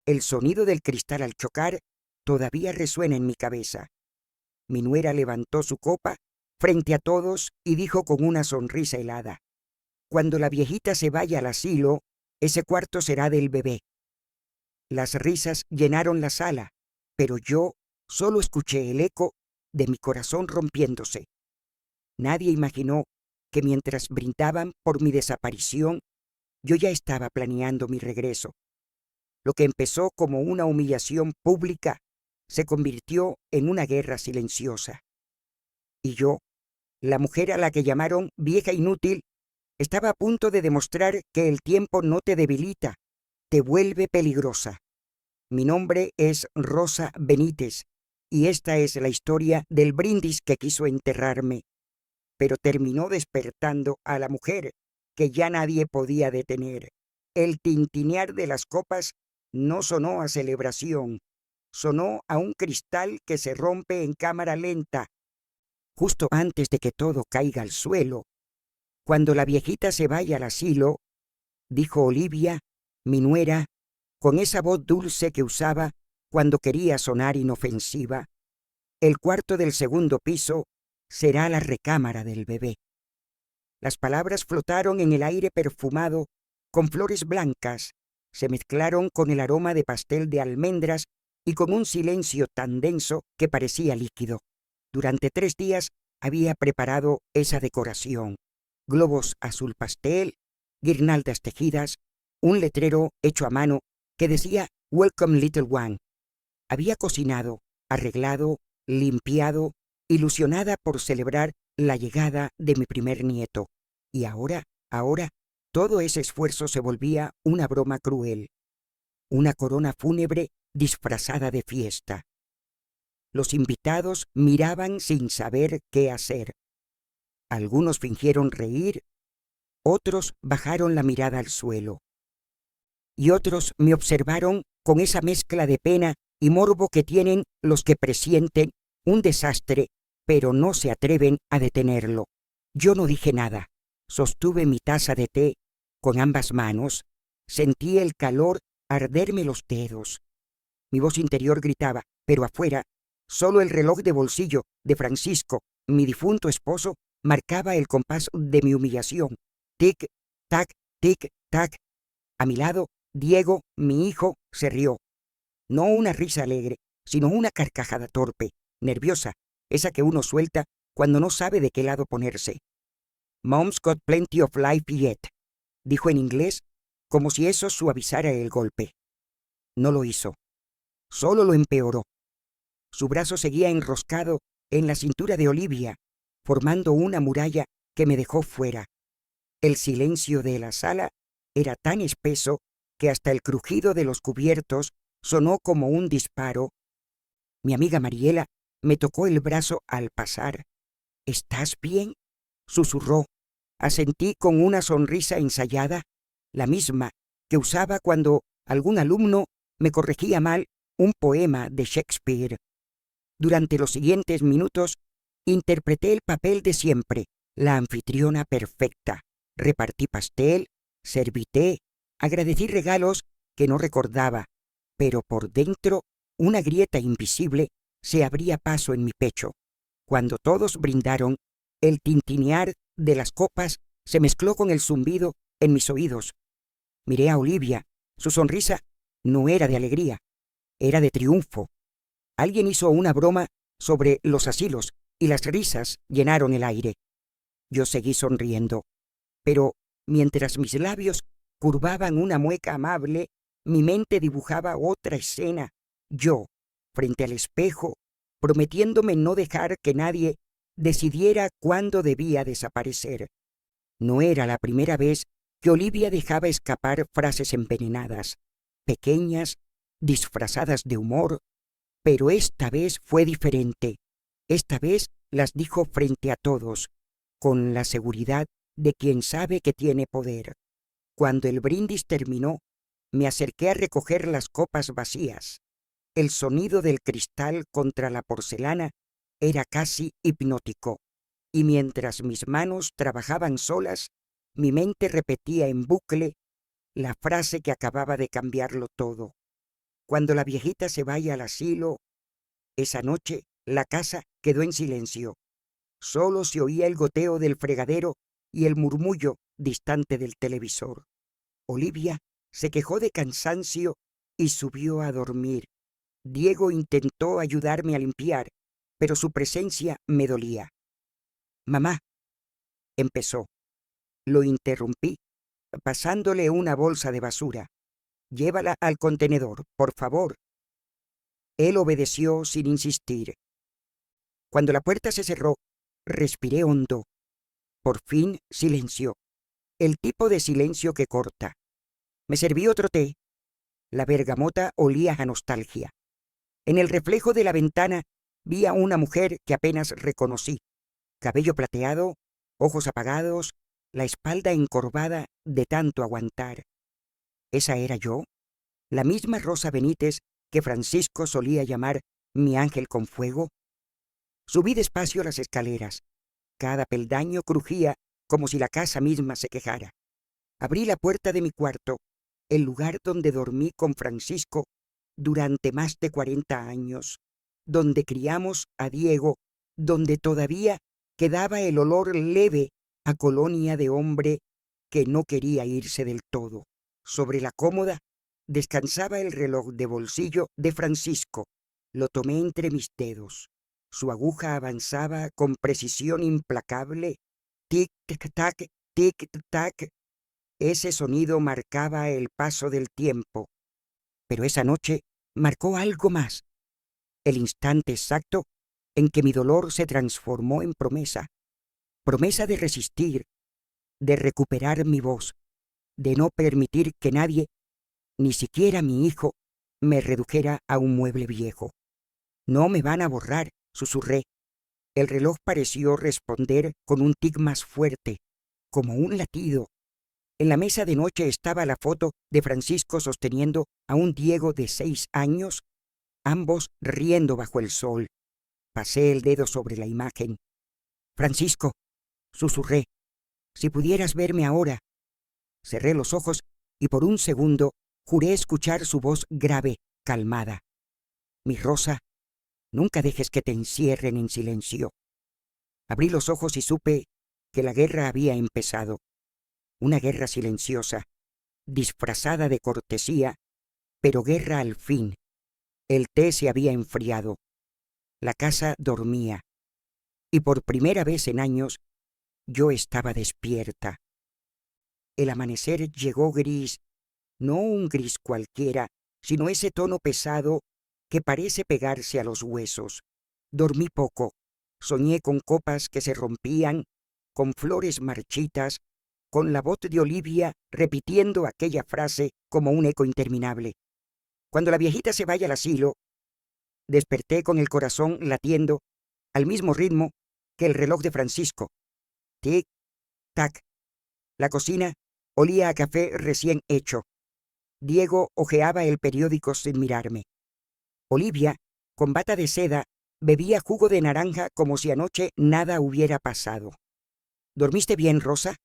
El sonido del cristal al chocar todavía resuena en mi cabeza. Mi nuera levantó su copa frente a todos y dijo con una sonrisa helada: «Cuando la viejita se vaya al asilo, ese cuarto será del bebé». Las risas llenaron la sala, pero yo solo escuché el eco de mi corazón rompiéndose. Nadie imaginó que mientras brindaban por mi desaparición, yo ya estaba planeando mi regreso. Lo que empezó como una humillación pública se convirtió en una guerra silenciosa. Y yo, la mujer a la que llamaron vieja inútil, estaba a punto de demostrar que el tiempo no te debilita, te vuelve peligrosa. Mi nombre es Rosa Benítez, y esta es la historia del brindis que quiso enterrarme, pero terminó despertando a la mujer que ya nadie podía detener. El tintinear de las copas no sonó a celebración, sonó a un cristal que se rompe en cámara lenta, justo antes de que todo caiga al suelo. «Cuando la viejita se vaya al asilo», dijo Olivia, mi nuera, con esa voz dulce que usaba cuando quería sonar inofensiva, «el cuarto del segundo piso será la recámara del bebé». Las palabras flotaron en el aire perfumado con flores blancas, se mezclaron con el aroma de pastel de almendras y con un silencio tan denso que parecía líquido. Durante 3 días había preparado esa decoración: globos azul pastel, guirnaldas tejidas, un letrero hecho a mano que decía «Welcome Little One». Había cocinado, arreglado, limpiado, ilusionada por celebrar la llegada de mi primer nieto. Y ahora, todo ese esfuerzo se volvía una broma cruel, una corona fúnebre disfrazada de fiesta. Los invitados miraban sin saber qué hacer. Algunos fingieron reír, otros bajaron la mirada al suelo. Y otros me observaron con esa mezcla de pena y morbo que tienen los que presienten un desastre, pero no se atreven a detenerlo. Yo no dije nada. Sostuve mi taza de té con ambas manos. Sentí el calor arderme los dedos. Mi voz interior gritaba, pero afuera, solo el reloj de bolsillo de Francisco, mi difunto esposo, marcaba el compás de mi humillación. Tic, tac, tic, tac. A mi lado, Diego, mi hijo, se rió. No una risa alegre, sino una carcajada torpe, nerviosa, esa que uno suelta cuando no sabe de qué lado ponerse. «Mom's got plenty of life yet», dijo en inglés, como si eso suavizara el golpe. No lo hizo, solo lo empeoró. Su brazo seguía enroscado en la cintura de Olivia, formando una muralla que me dejó fuera. El silencio de la sala era tan espeso que hasta el crujido de los cubiertos sonó como un disparo. Mi amiga Mariela me tocó el brazo al pasar. «¿Estás bien?», susurró. Asentí con una sonrisa ensayada, la misma que usaba cuando algún alumno me corregía mal un poema de Shakespeare. Durante los siguientes minutos interpreté el papel de siempre, la anfitriona perfecta. Repartí pastel, serví té, agradecí regalos que no recordaba, pero por dentro una grieta invisible se abría paso en mi pecho. Cuando todos brindaron, el tintinear de las copas se mezcló con el zumbido en mis oídos. Miré a Olivia. Su sonrisa no era de alegría, era de triunfo. Alguien hizo una broma sobre los asilos y las risas llenaron el aire. Yo seguí sonriendo, pero mientras mis labios curvaban una mueca amable, mi mente dibujaba otra escena. Yo, frente al espejo, prometiéndome no dejar que nadie decidiera cuándo debía desaparecer. No era la primera vez que Olivia dejaba escapar frases envenenadas, pequeñas, disfrazadas de humor, pero esta vez fue diferente. Esta vez las dijo frente a todos, con la seguridad de quien sabe que tiene poder. Cuando el brindis terminó, me acerqué a recoger las copas vacías. El sonido del cristal contra la porcelana era casi hipnótico, y mientras mis manos trabajaban solas, mi mente repetía en bucle la frase que acababa de cambiarlo todo. Cuando la viejita se vaya al asilo, esa noche la casa quedó en silencio. Solo se oía el goteo del fregadero y el murmullo distante del televisor. Olivia se quejó de cansancio y subió a dormir. Diego intentó ayudarme a limpiar, pero su presencia me dolía. Mamá, empezó. Lo interrumpí, pasándole una bolsa de basura. Llévala al contenedor, por favor. Él obedeció sin insistir. Cuando la puerta se cerró, respiré hondo. Por fin silencio. El tipo de silencio que corta. Me serví otro té. La bergamota olía a nostalgia. En el reflejo de la ventana vi a una mujer que apenas reconocí. Cabello plateado, ojos apagados, la espalda encorvada de tanto aguantar. ¿Esa era yo? ¿La misma Rosa Benítez que Francisco solía llamar mi ángel con fuego? Subí despacio las escaleras. Cada peldaño crujía como si la casa misma se quejara. Abrí la puerta de mi cuarto, el lugar donde dormí con Francisco durante más de 40 años, donde criamos a Diego, donde todavía quedaba el olor leve a colonia de hombre que no quería irse del todo. Sobre la cómoda descansaba el reloj de bolsillo de Francisco. Lo tomé entre mis dedos. Su aguja avanzaba con precisión implacable. Tic-tac, tic-tac. Ese sonido marcaba el paso del tiempo. Pero esa noche marcó algo más. El instante exacto en que mi dolor se transformó en promesa. Promesa de resistir, de recuperar mi voz, de no permitir que nadie, ni siquiera mi hijo, me redujera a un mueble viejo. No me van a borrar, susurré. El reloj pareció responder con un tic más fuerte, como un latido. En la mesa de noche estaba la foto de Francisco sosteniendo a un Diego de 6 años, ambos riendo bajo el sol. Pasé el dedo sobre la imagen. Francisco, susurré, si pudieras verme ahora. Cerré los ojos y por un segundo juré escuchar su voz grave, calmada. Mi Rosa, nunca dejes que te encierren en silencio. Abrí los ojos y supe que la guerra había empezado. Una guerra silenciosa, disfrazada de cortesía, pero guerra al fin. El té se había enfriado. La casa dormía. Y por primera vez en años, yo estaba despierta. El amanecer llegó gris, no un gris cualquiera, sino ese tono pesado que parece pegarse a los huesos. Dormí poco. Soñé con copas que se rompían, con flores marchitas, con la voz de Olivia repitiendo aquella frase como un eco interminable. Cuando la viejita se vaya al asilo, desperté con el corazón latiendo al mismo ritmo que el reloj de Francisco. Tic, tac. La cocina olía a café recién hecho. Diego hojeaba el periódico sin mirarme. Olivia, con bata de seda, bebía jugo de naranja como si anoche nada hubiera pasado. ¿Dormiste bien, Rosa?,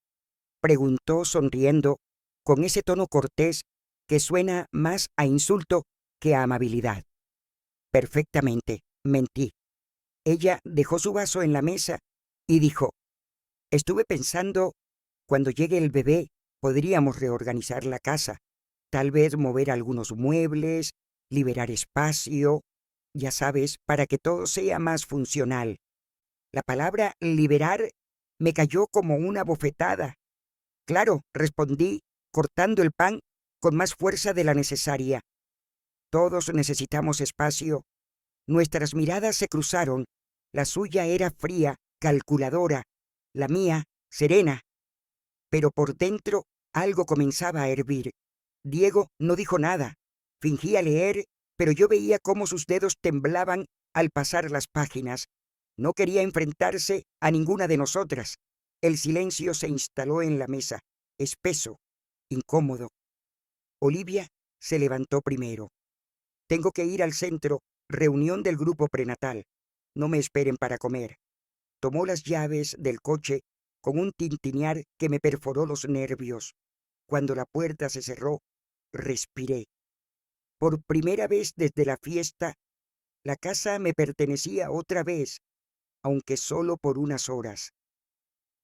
preguntó sonriendo, con ese tono cortés que suena más a insulto que a amabilidad. Perfectamente, mentí. Ella dejó su vaso en la mesa y dijo, estuve pensando, cuando llegue el bebé podríamos reorganizar la casa, tal vez mover algunos muebles, liberar espacio, ya sabes, para que todo sea más funcional. La palabra liberar me cayó como una bofetada. Claro, respondí, cortando el pan con más fuerza de la necesaria. Todos necesitamos espacio. Nuestras miradas se cruzaron. La suya era fría, calculadora, la mía, serena. Pero por dentro algo comenzaba a hervir. Diego no dijo nada. Fingía leer, pero yo veía cómo sus dedos temblaban al pasar las páginas. No quería enfrentarse a ninguna de nosotras. El silencio se instaló en la mesa, espeso, incómodo. Olivia se levantó primero. Tengo que ir al centro, reunión del grupo prenatal. No me esperen para comer. Tomó las llaves del coche con un tintinear que me perforó los nervios. Cuando la puerta se cerró, respiré. Por primera vez desde la fiesta, la casa me pertenecía otra vez, aunque solo por unas horas.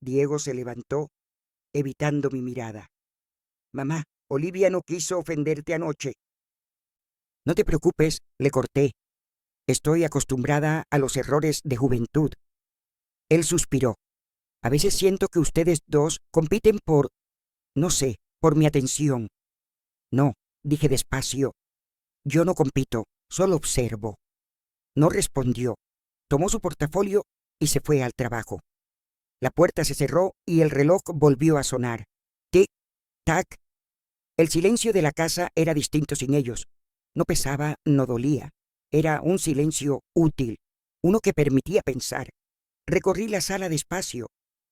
Diego se levantó, evitando mi mirada. Mamá, Olivia no quiso ofenderte anoche. No te preocupes, le corté. Estoy acostumbrada a los errores de juventud. Él suspiró. A veces siento que ustedes dos compiten no sé, por mi atención. No, dije despacio. Yo no compito, solo observo. No respondió. Tomó su portafolio y se fue al trabajo. La puerta se cerró y el reloj volvió a sonar. Tic, tac. El silencio de la casa era distinto sin ellos. No pesaba, no dolía. Era un silencio útil, uno que permitía pensar. Recorrí la sala despacio,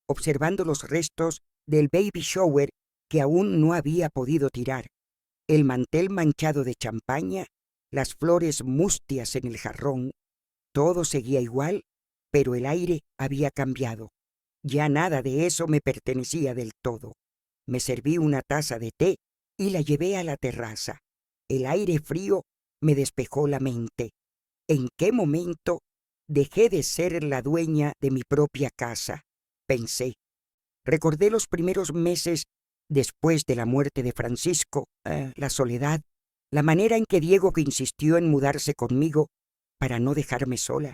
observando los restos del baby shower que aún no había podido tirar. El mantel manchado de champaña, las flores mustias en el jarrón. Todo seguía igual, pero el aire había cambiado. Ya nada de eso me pertenecía del todo. Me serví una taza de té y la llevé a la terraza. El aire frío me despejó la mente. ¿En qué momento dejé de ser la dueña de mi propia casa? Pensé. Recordé los primeros meses después de la muerte de Francisco, la soledad, la manera en que Diego insistió en mudarse conmigo para no dejarme sola.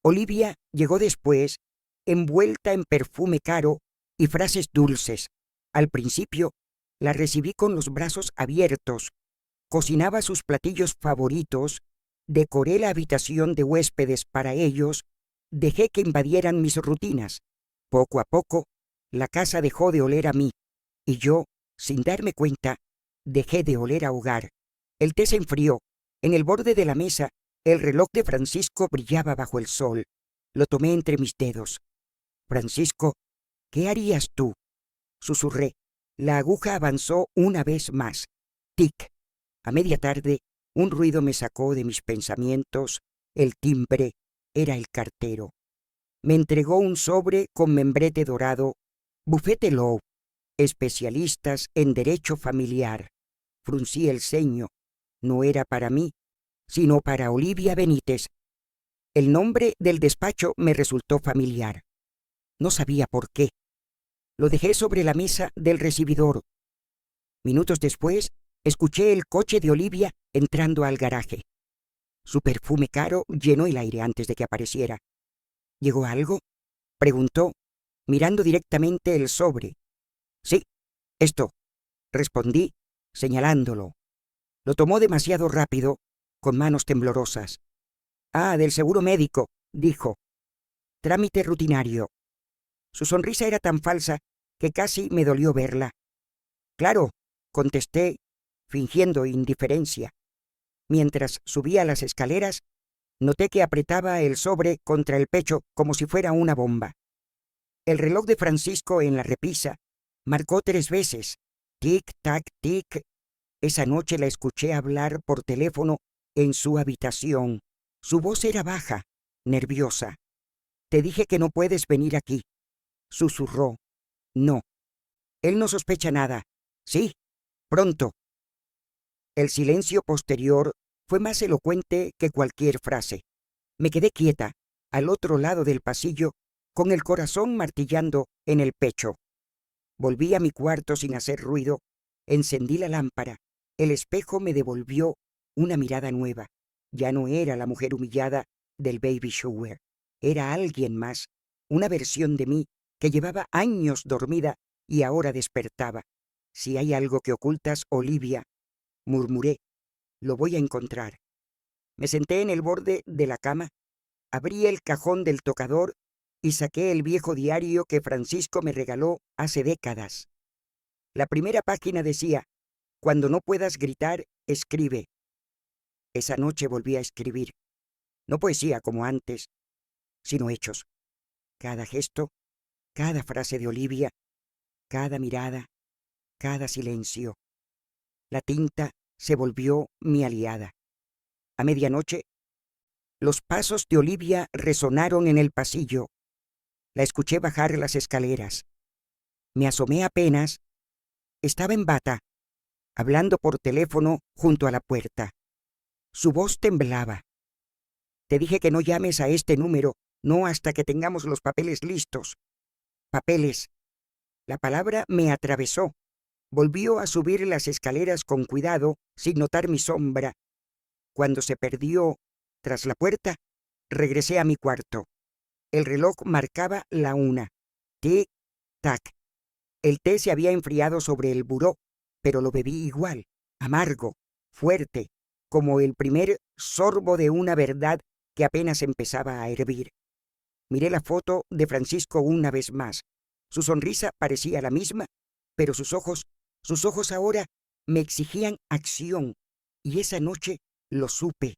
Olivia llegó después, envuelta en perfume caro y frases dulces. Al principio, la recibí con los brazos abiertos, cocinaba sus platillos favoritos, decoré la habitación de huéspedes para ellos, dejé que invadieran mis rutinas. Poco a poco, la casa dejó de oler a mí, y yo, sin darme cuenta, dejé de oler a hogar. El té se enfrió. En el borde de la mesa, el reloj de Francisco brillaba bajo el sol. Lo tomé entre mis dedos. Francisco, ¿qué harías tú? Susurré. La aguja avanzó una vez más. Tic. A media tarde, un ruido me sacó de mis pensamientos. El timbre era el cartero. Me entregó un sobre con membrete dorado. Bufete Lowe, especialistas en derecho familiar. Fruncí el ceño. No era para mí, sino para Olivia Benítez. El nombre del despacho me resultó familiar. No sabía por qué. Lo dejé sobre la mesa del recibidor. Minutos después, escuché el coche de Olivia entrando al garaje. Su perfume caro llenó el aire antes de que apareciera. ¿Llegó algo?, preguntó, mirando directamente el sobre. Sí, esto, respondí, señalándolo. Lo tomó demasiado rápido, con manos temblorosas. Ah, del seguro médico, dijo. Trámite rutinario. Su sonrisa era tan falsa que casi me dolió verla. Claro, contesté, fingiendo indiferencia. Mientras subía las escaleras, noté que apretaba el sobre contra el pecho como si fuera una bomba. El reloj de Francisco en la repisa marcó 3 veces. Tic, tac, tic. Esa noche la escuché hablar por teléfono en su habitación. Su voz era baja, nerviosa. Te dije que no puedes venir aquí, susurró. No. Él no sospecha nada. Sí, pronto. El silencio posterior fue más elocuente que cualquier frase. Me quedé quieta, al otro lado del pasillo, con el corazón martillando en el pecho. Volví a mi cuarto sin hacer ruido, encendí la lámpara. El espejo me devolvió una mirada nueva. Ya no era la mujer humillada del baby shower. Era alguien más, una versión de mí que llevaba años dormida y ahora despertaba. Si hay algo que ocultas, Olivia, murmuré, lo voy a encontrar. Me senté en el borde de la cama, abrí el cajón del tocador y saqué el viejo diario que Francisco me regaló hace décadas. La primera página decía: cuando no puedas gritar, escribe. Esa noche volví a escribir, no poesía como antes, sino hechos. Cada gesto, cada frase de Olivia, cada mirada, cada silencio. La tinta se volvió mi aliada. A medianoche, los pasos de Olivia resonaron en el pasillo. La escuché bajar las escaleras. Me asomé apenas. Estaba en bata, hablando por teléfono junto a la puerta. Su voz temblaba. Te dije que no llames a este número, no hasta que tengamos los papeles listos. Papeles. La palabra me atravesó. Volvió a subir las escaleras con cuidado, sin notar mi sombra. Cuando se perdió tras la puerta, regresé a mi cuarto. El reloj marcaba la 1. Tic-tac. El té se había enfriado sobre el buró, pero lo bebí igual, amargo, fuerte, como el primer sorbo de una verdad que apenas empezaba a hervir. Miré la foto de Francisco una vez más. Su sonrisa parecía la misma, pero sus ojos ahora me exigían acción, y esa noche lo supe.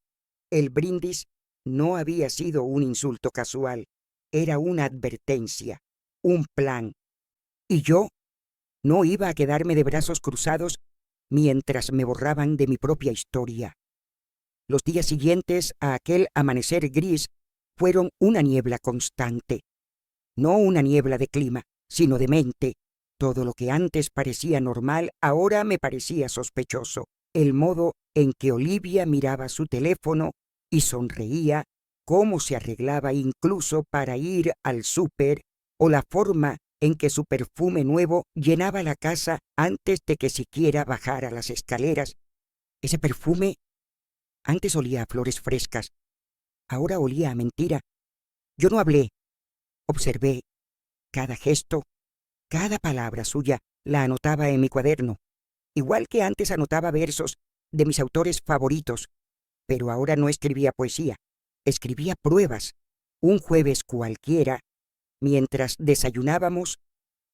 El brindis no había sido un insulto casual, era una advertencia, un plan. Y yo no iba a quedarme de brazos cruzados mientras me borraban de mi propia historia. Los días siguientes a aquel amanecer gris fueron una niebla constante. No una niebla de clima, sino de mente. Todo lo que antes parecía normal ahora me parecía sospechoso. El modo en que Olivia miraba su teléfono y sonreía, cómo se arreglaba incluso para ir al súper, o la forma en que su perfume nuevo llenaba la casa antes de que siquiera bajara las escaleras. Ese perfume antes olía a flores frescas, ahora olía a mentira. Yo no hablé, observé. Cada gesto, cada palabra suya la anotaba en mi cuaderno, igual que antes anotaba versos de mis autores favoritos, pero ahora no escribía poesía, escribía pruebas. Un jueves cualquiera, mientras desayunábamos,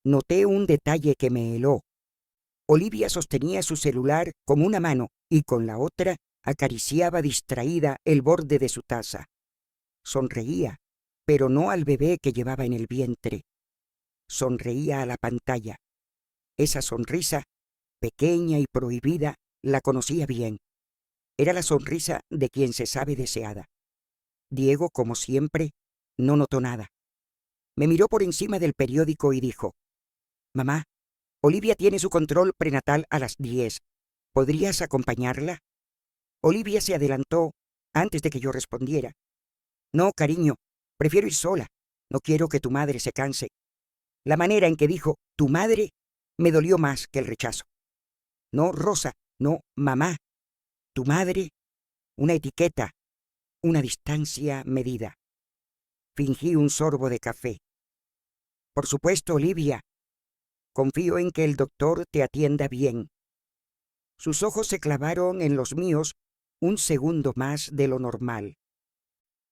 noté un detalle que me heló. Olivia sostenía su celular con una mano y con la otra acariciaba distraída el borde de su taza. Sonreía, pero no al bebé que llevaba en el vientre. Sonreía a la pantalla. Esa sonrisa, pequeña y prohibida, la conocía bien. Era la sonrisa de quien se sabe deseada. Diego, como siempre, no notó nada. Me miró por encima del periódico y dijo: «Mamá, Olivia tiene su control prenatal a las 10. ¿Podrías acompañarla?» Olivia se adelantó antes de que yo respondiera. «No, cariño, prefiero ir sola. No quiero que tu madre se canse». La manera en que dijo «tu madre» me dolió más que el rechazo. No Rosa, no mamá. Tu madre, una etiqueta, una distancia medida. Fingí un sorbo de café. «Por supuesto, Olivia. Confío en que el doctor te atienda bien». Sus ojos se clavaron en los míos un segundo más de lo normal.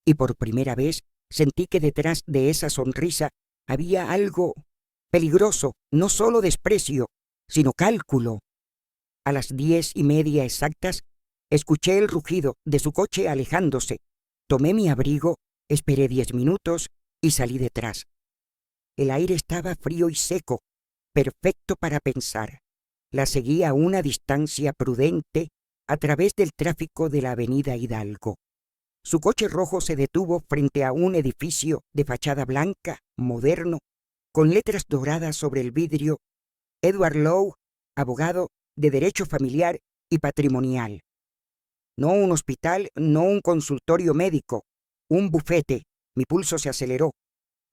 Y por primera vez sentí que detrás de esa sonrisa había algo peligroso, no solo desprecio, sino cálculo. A las 10:30 exactas, escuché el rugido de su coche alejándose. Tomé mi abrigo, esperé 10 minutos y salí detrás. El aire estaba frío y seco, perfecto para pensar. La seguí a una distancia prudente a través del tráfico de la avenida Hidalgo. Su coche rojo se detuvo frente a un edificio de fachada blanca, moderno, con letras doradas sobre el vidrio: Edward Lowe, abogado de derecho familiar y patrimonial. No un hospital, no un consultorio médico, un bufete. Mi pulso se aceleró.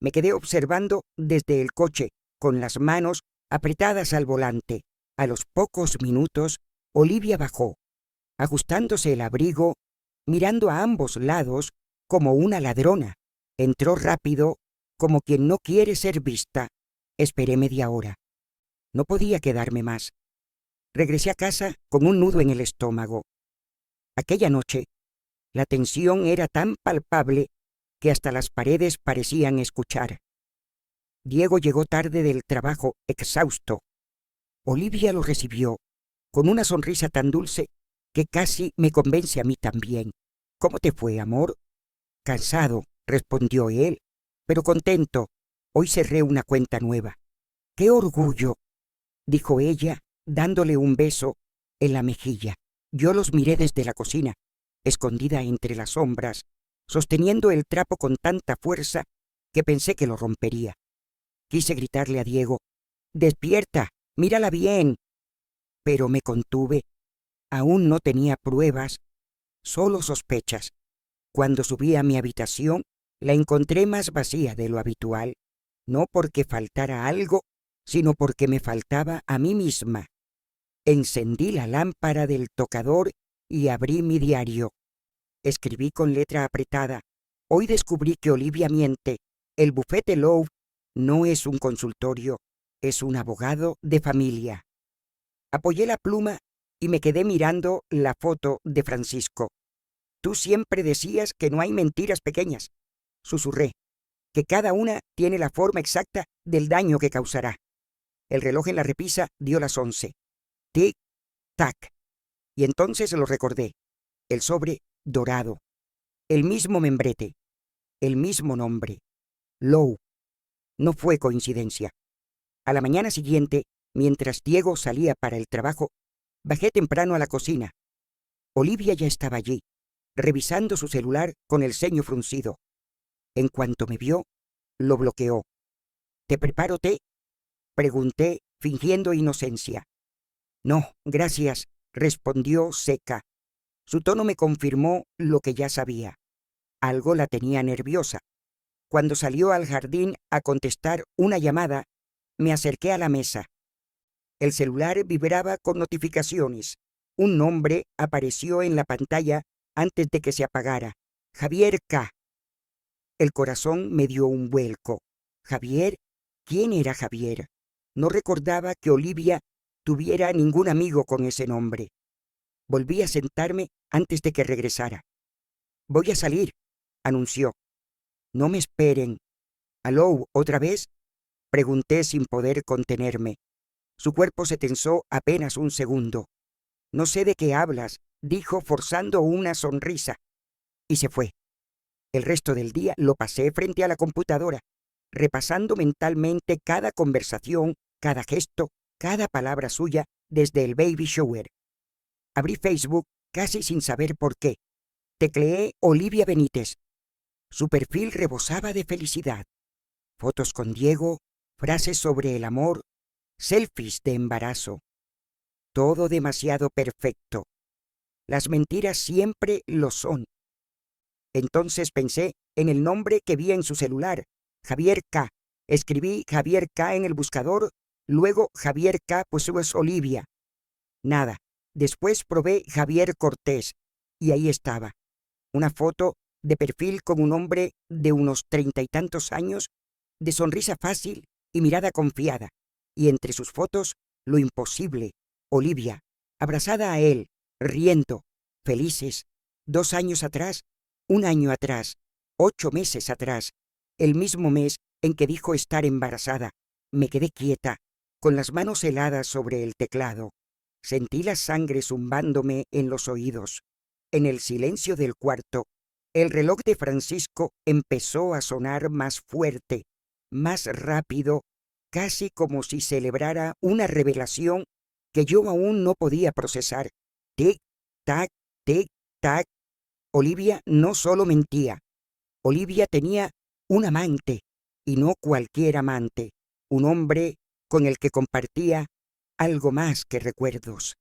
Me quedé observando desde el coche, con las manos apretadas al volante. A los pocos minutos, Olivia bajó, ajustándose el abrigo, mirando a ambos lados como una ladrona. Entró rápido, como quien no quiere ser vista. Esperé media hora. No podía quedarme más. Regresé a casa con un nudo en el estómago. Aquella noche, la tensión era tan palpable que hasta las paredes parecían escuchar. Diego llegó tarde del trabajo, exhausto. Olivia lo recibió con una sonrisa tan dulce que casi me convence a mí también. «¿Cómo te fue, amor?» «Cansado», respondió él, «pero contento. Hoy cerré una cuenta nueva». «¡Qué orgullo!», dijo ella, dándole un beso en la mejilla. Yo los miré desde la cocina, escondida entre las sombras, sosteniendo el trapo con tanta fuerza que pensé que lo rompería. Quise gritarle a Diego: «¡Despierta! ¡Mírala bien!». pero me contuve. Aún no tenía pruebas, solo sospechas. Cuando subí a mi habitación, la encontré más vacía de lo habitual, no porque faltara algo, sino porque me faltaba a mí misma. Encendí la lámpara del tocador y abrí mi diario. Escribí con letra apretada: hoy descubrí que Olivia miente. El bufete Lowe no es un consultorio, es un abogado de familia. Apoyé la pluma y me quedé mirando la foto de Francisco. Tú siempre decías que no hay mentiras pequeñas, susurré, que cada una tiene la forma exacta del daño que causará. El reloj en la repisa dio las 11. Tic, tac. Y entonces lo recordé. El sobre dorado. El mismo membrete. El mismo nombre. Lowe. No fue coincidencia. A la mañana siguiente, mientras Diego salía para el trabajo, bajé temprano a la cocina. Olivia ya estaba allí, revisando su celular con el ceño fruncido. En cuanto me vio, lo bloqueó. ¿Te preparo té?, pregunté, fingiendo inocencia. No, gracias, respondió seca. Su tono me confirmó lo que ya sabía. Algo la tenía nerviosa. Cuando salió al jardín a contestar una llamada, me acerqué a la mesa. El celular vibraba con notificaciones. Un nombre apareció en la pantalla antes de que se apagara. Javier K. El corazón me dio un vuelco. ¿Javier? ¿Quién era Javier? No recordaba que Olivia tuviera ningún amigo con ese nombre. Volví a sentarme antes de que regresara. Voy a salir, anunció. No me esperen. ¿Aló, otra vez?, pregunté sin poder contenerme. Su cuerpo se tensó apenas un segundo. No sé de qué hablas, dijo forzando una sonrisa. Y se fue. El resto del día lo pasé frente a la computadora, repasando mentalmente cada conversación, cada gesto, cada palabra suya desde el baby shower. Abrí Facebook casi sin saber por qué. Tecleé Olivia Benítez. Su perfil rebosaba de felicidad. Fotos con Diego, frases sobre el amor, selfies de embarazo. Todo demasiado perfecto. Las mentiras siempre lo son. Entonces pensé en el nombre que vi en su celular, Javier K. Escribí Javier K. en el buscador, luego Javier K. pues es Olivia. Nada. Después probé Javier Cortés, y ahí estaba. Una foto de perfil con un hombre de unos 30 y tantos años, de sonrisa fácil y mirada confiada, y entre sus fotos, lo imposible, Olivia, abrazada a él, riendo, felices, 2 años atrás, 1 año atrás, 8 meses atrás, el mismo mes en que dijo estar embarazada. Me quedé quieta, con las manos heladas sobre el teclado. Sentí la sangre zumbándome en los oídos. En el silencio del cuarto, el reloj de Francisco empezó a sonar más fuerte, más rápido, casi como si celebrara una revelación que yo aún no podía procesar. Tic, tac, tic, tac. Olivia no solo mentía. Olivia tenía un amante, y no cualquier amante, un hombre con el que compartía algo más que recuerdos.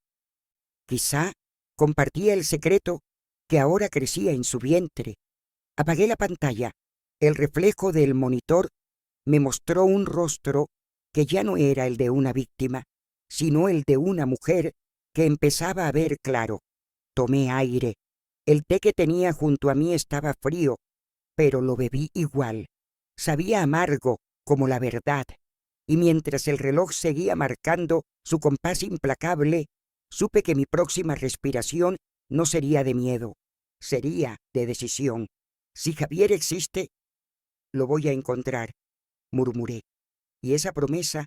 Quizá compartía el secreto que ahora crecía en su vientre. Apagué la pantalla. El reflejo del monitor me mostró un rostro que ya no era el de una víctima, sino el de una mujer que empezaba a ver claro. Tomé aire. El té que tenía junto a mí estaba frío, pero lo bebí igual. Sabía amargo como la verdad, y mientras el reloj seguía marcando su compás implacable, supe que mi próxima respiración no sería de miedo, sería de decisión. Si Javier existe, lo voy a encontrar, murmuré, y esa promesa,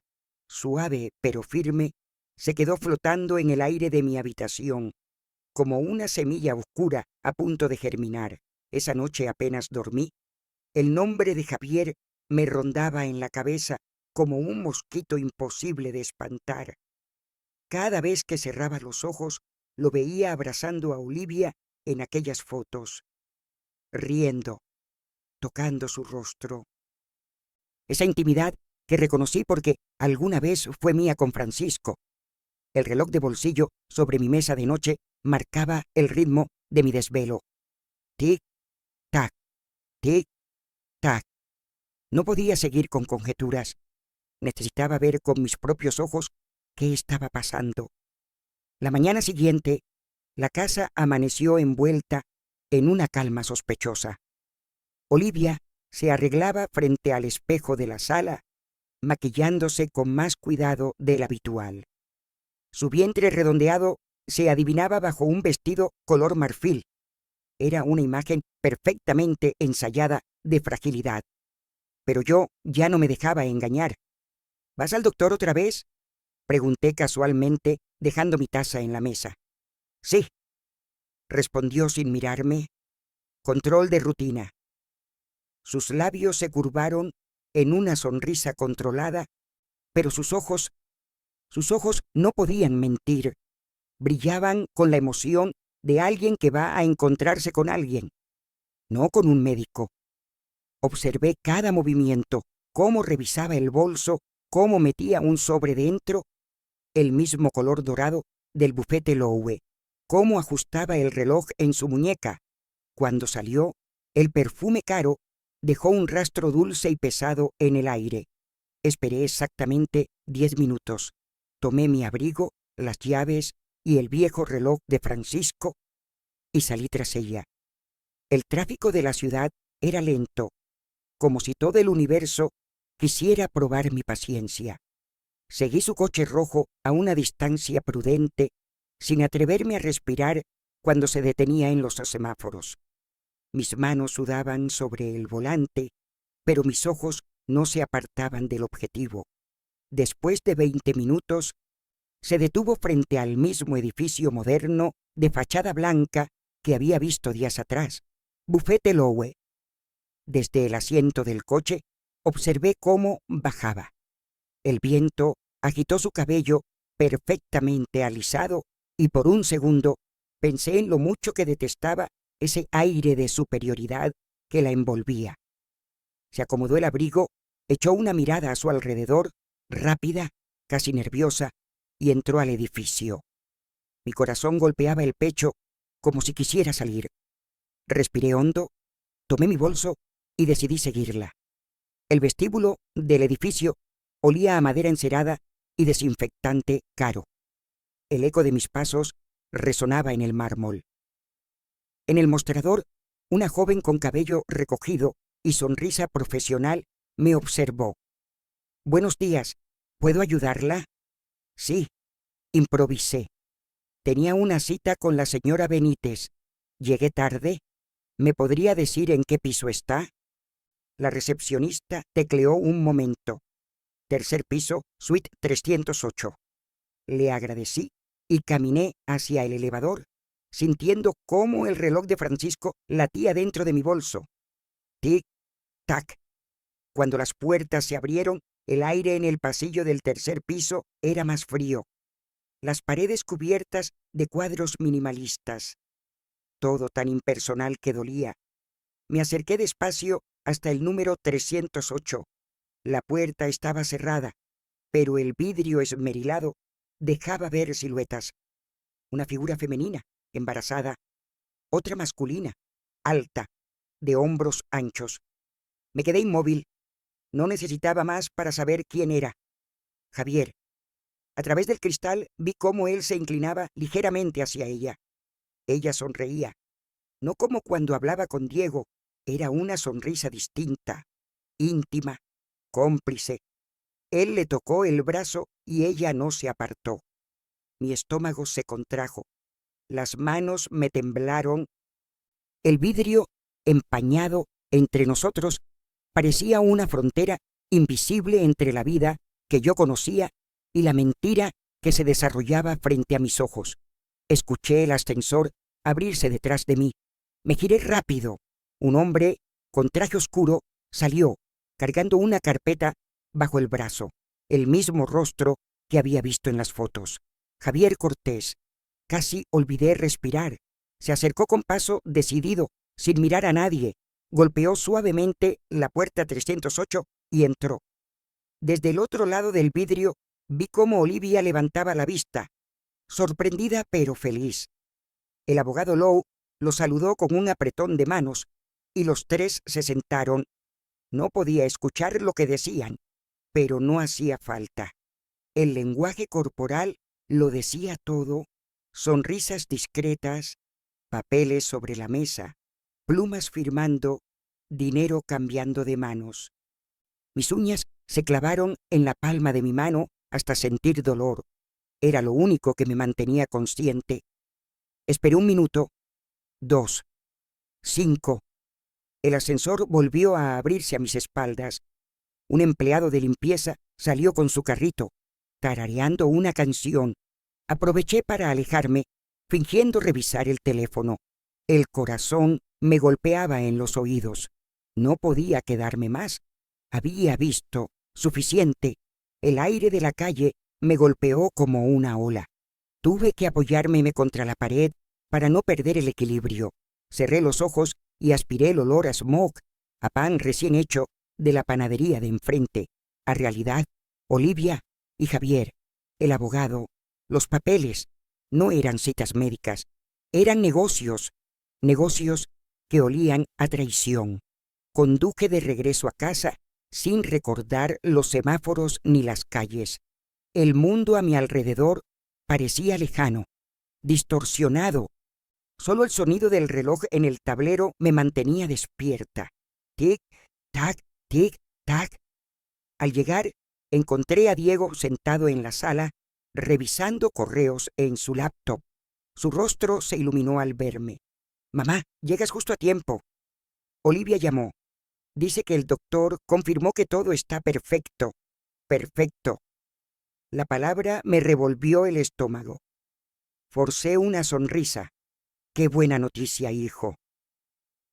suave pero firme, se quedó flotando en el aire de mi habitación, como una semilla oscura a punto de germinar. Esa noche apenas dormí. El nombre de Javier me rondaba en la cabeza como un mosquito imposible de espantar. Cada vez que cerraba los ojos, lo veía abrazando a Olivia en aquellas fotos, riendo, tocando su rostro. Esa intimidad que reconocí porque alguna vez fue mía con Francisco. El reloj de bolsillo sobre mi mesa de noche marcaba el ritmo de mi desvelo. Tic-tac, tic-tac. No podía seguir con conjeturas. Necesitaba ver con mis propios ojos qué estaba pasando. La mañana siguiente, la casa amaneció envuelta en una calma sospechosa. Olivia se arreglaba frente al espejo de la sala, maquillándose con más cuidado del habitual. Su vientre redondeado se adivinaba bajo un vestido color marfil. Era una imagen perfectamente ensayada de fragilidad. Pero yo ya no me dejaba engañar. ¿Vas al doctor otra vez?, pregunté casualmente, dejando mi taza en la mesa. Sí, respondió sin mirarme. Control de rutina. Sus labios se curvaron en una sonrisa controlada, pero sus ojos no podían mentir. Brillaban con la emoción de alguien que va a encontrarse con alguien, no con un médico. Observé cada movimiento, cómo revisaba el bolso, cómo metía un sobre dentro, el mismo color dorado del bufete Loewe, cómo ajustaba el reloj en su muñeca. Cuando salió, el perfume caro dejó un rastro dulce y pesado en el aire. Esperé exactamente 10 minutos. Tomé mi abrigo, las llaves y el viejo reloj de Francisco y salí tras ella. El tráfico de la ciudad era lento, como si todo el universo quisiera probar mi paciencia. Seguí su coche rojo a una distancia prudente, sin atreverme a respirar cuando se detenía en los semáforos. Mis manos sudaban sobre el volante, pero mis ojos no se apartaban del objetivo. Después de 20 minutos, se detuvo frente al mismo edificio moderno de fachada blanca que había visto días atrás, Bufete Loewe. Desde el asiento del coche observé cómo bajaba. El viento agitó su cabello perfectamente alisado y por un segundo pensé en lo mucho que detestaba ese aire de superioridad que la envolvía. Se acomodó el abrigo, echó una mirada a su alrededor, rápida, casi nerviosa, y entró al edificio. Mi corazón golpeaba el pecho como si quisiera salir. Respiré hondo, tomé mi bolso y decidí seguirla. El vestíbulo del edificio olía a madera encerada y desinfectante caro. El eco de mis pasos resonaba en el mármol. En el mostrador, una joven con cabello recogido y sonrisa profesional me observó. «Buenos días, ¿puedo ayudarla?» «Sí», improvisé. «Tenía una cita con la señora Benítez. ¿Llegué tarde? ¿Me podría decir en qué piso está?» La recepcionista tecleó un momento. «Tercer piso, suite 308». Le agradecí y caminé hacia el elevador, sintiendo cómo el reloj de Francisco latía dentro de mi bolso. Tic-tac. Cuando las puertas se abrieron, el aire en el pasillo del tercer piso era más frío. Las paredes cubiertas de cuadros minimalistas. Todo tan impersonal que dolía. Me acerqué despacio hasta el número 308. La puerta estaba cerrada, pero el vidrio esmerilado dejaba ver siluetas. Una figura femenina, embarazada. Otra masculina, alta, de hombros anchos. Me quedé inmóvil. No necesitaba más para saber quién era. Javier. A través del cristal vi cómo él se inclinaba ligeramente hacia ella. Ella sonreía. No como cuando hablaba con Diego. Era una sonrisa distinta, íntima, cómplice. Él le tocó el brazo y ella no se apartó. Mi estómago se contrajo. Las manos me temblaron. El vidrio, empañado entre nosotros, parecía una frontera invisible entre la vida que yo conocía y la mentira que se desarrollaba frente a mis ojos. Escuché el ascensor abrirse detrás de mí. Me giré rápido. Un hombre con traje oscuro salió, cargando una carpeta bajo el brazo, el mismo rostro que había visto en las fotos. Javier Cortés. Casi olvidé respirar. Se acercó con paso decidido, sin mirar a nadie. Golpeó suavemente la puerta 308 y entró. Desde el otro lado del vidrio vi cómo Olivia levantaba la vista, sorprendida pero feliz. El abogado Lowe lo saludó con un apretón de manos y los tres se sentaron. No podía escuchar lo que decían, pero no hacía falta. El lenguaje corporal lo decía todo: sonrisas discretas, papeles sobre la mesa, plumas firmando, dinero cambiando de manos. Mis uñas se clavaron en la palma de mi mano hasta sentir dolor. Era lo único que me mantenía consciente. Esperé 1 minuto, 2, 5. El ascensor volvió a abrirse a mis espaldas. Un empleado de limpieza salió con su carrito, tarareando una canción. Aproveché para alejarme, fingiendo revisar el teléfono. El corazón me golpeaba en los oídos. No podía quedarme más. Había visto suficiente. El aire de la calle me golpeó como una ola. Tuve que apoyarme contra la pared para no perder el equilibrio. Cerré los ojos y aspiré el olor a smog, a pan recién hecho de la panadería de enfrente, a realidad, Olivia y Javier, el abogado, los papeles. No eran citas médicas, eran negocios, negocios que olían a traición. Conduje de regreso a casa sin recordar los semáforos ni las calles. El mundo a mi alrededor parecía lejano, distorsionado. Solo el sonido del reloj en el tablero me mantenía despierta. Tic, tac, tic, tac. Al llegar, encontré a Diego sentado en la sala, revisando correos en su laptop. Su rostro se iluminó al verme. «Mamá, llegas justo a tiempo». Olivia llamó. Dice que el doctor confirmó que todo está perfecto. Perfecto. La palabra me revolvió el estómago. Forcé una sonrisa. «Qué buena noticia, hijo».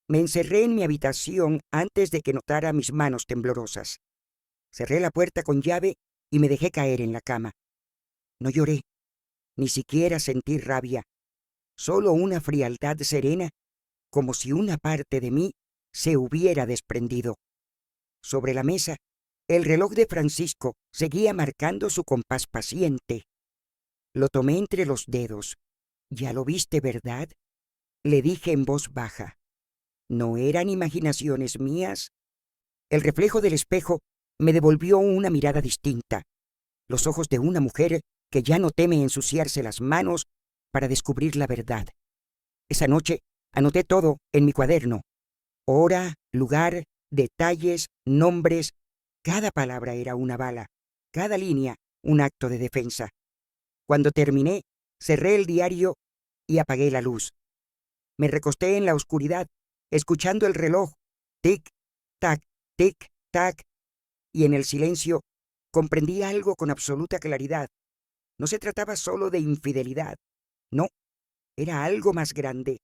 Me encerré en mi habitación antes de que notara mis manos temblorosas. Cerré la puerta con llave y me dejé caer en la cama. No lloré, ni siquiera sentí rabia, solo una frialdad serena, como si una parte de mí se hubiera desprendido. Sobre la mesa, el reloj de Francisco seguía marcando su compás paciente. Lo tomé entre los dedos. «¿Ya lo viste, verdad?», le dije en voz baja. ¿No eran imaginaciones mías? El reflejo del espejo me devolvió una mirada distinta, los ojos de una mujer que ya no teme ensuciarse las manos para descubrir la verdad. Esa noche anoté todo en mi cuaderno: hora, lugar, detalles, nombres. Cada palabra era una bala, cada línea un acto de defensa. Cuando terminé, cerré el diario y apagué la luz. Me recosté en la oscuridad, escuchando el reloj, tic-tac, tic-tac, y en el silencio comprendí algo con absoluta claridad. No se trataba solo de infidelidad, no, era algo más grande,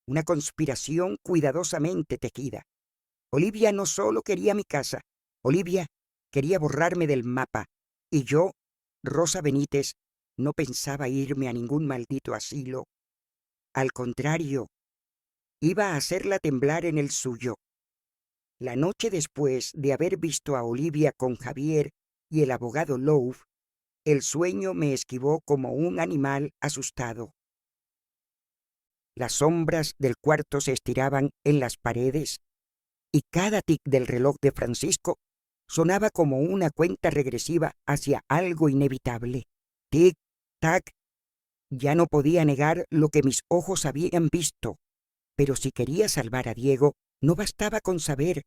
una conspiración cuidadosamente tejida. Olivia no solo quería mi casa, Olivia quería borrarme del mapa, y yo, Rosa Benítez, no pensaba irme a ningún maldito asilo. Al contrario, iba a hacerla temblar en el suyo. La noche después de haber visto a Olivia con Javier y el abogado Lowe, el sueño me esquivó como un animal asustado. Las sombras del cuarto se estiraban en las paredes y cada tic del reloj de Francisco sonaba como una cuenta regresiva hacia algo inevitable. Tic, tac. Ya no podía negar lo que mis ojos habían visto, pero si quería salvar a Diego, no bastaba con saber,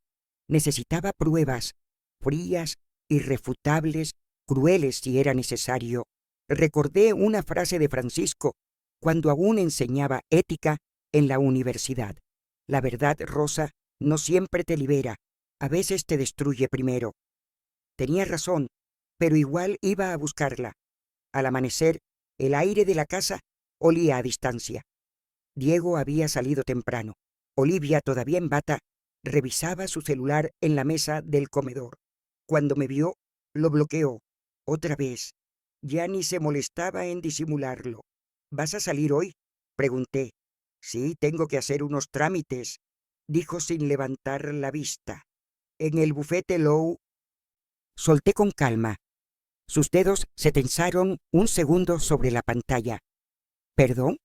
necesitaba pruebas, frías, irrefutables, crueles si era necesario. Recordé una frase de Francisco cuando aún enseñaba ética en la universidad. La verdad, Rosa, no siempre te libera, a veces te destruye primero. Tenía razón, pero igual iba a buscarla. Al amanecer, el aire de la casa olía a distancia. Diego había salido temprano. Olivia, todavía en bata, revisaba su celular en la mesa del comedor. Cuando me vio, lo bloqueó. Otra vez. Ya ni se molestaba en disimularlo. ¿Vas a salir hoy?, pregunté. Sí, tengo que hacer unos trámites, dijo sin levantar la vista. En el bufete Lowe. Solté con calma. Sus dedos se tensaron un segundo sobre la pantalla. ¿Perdón?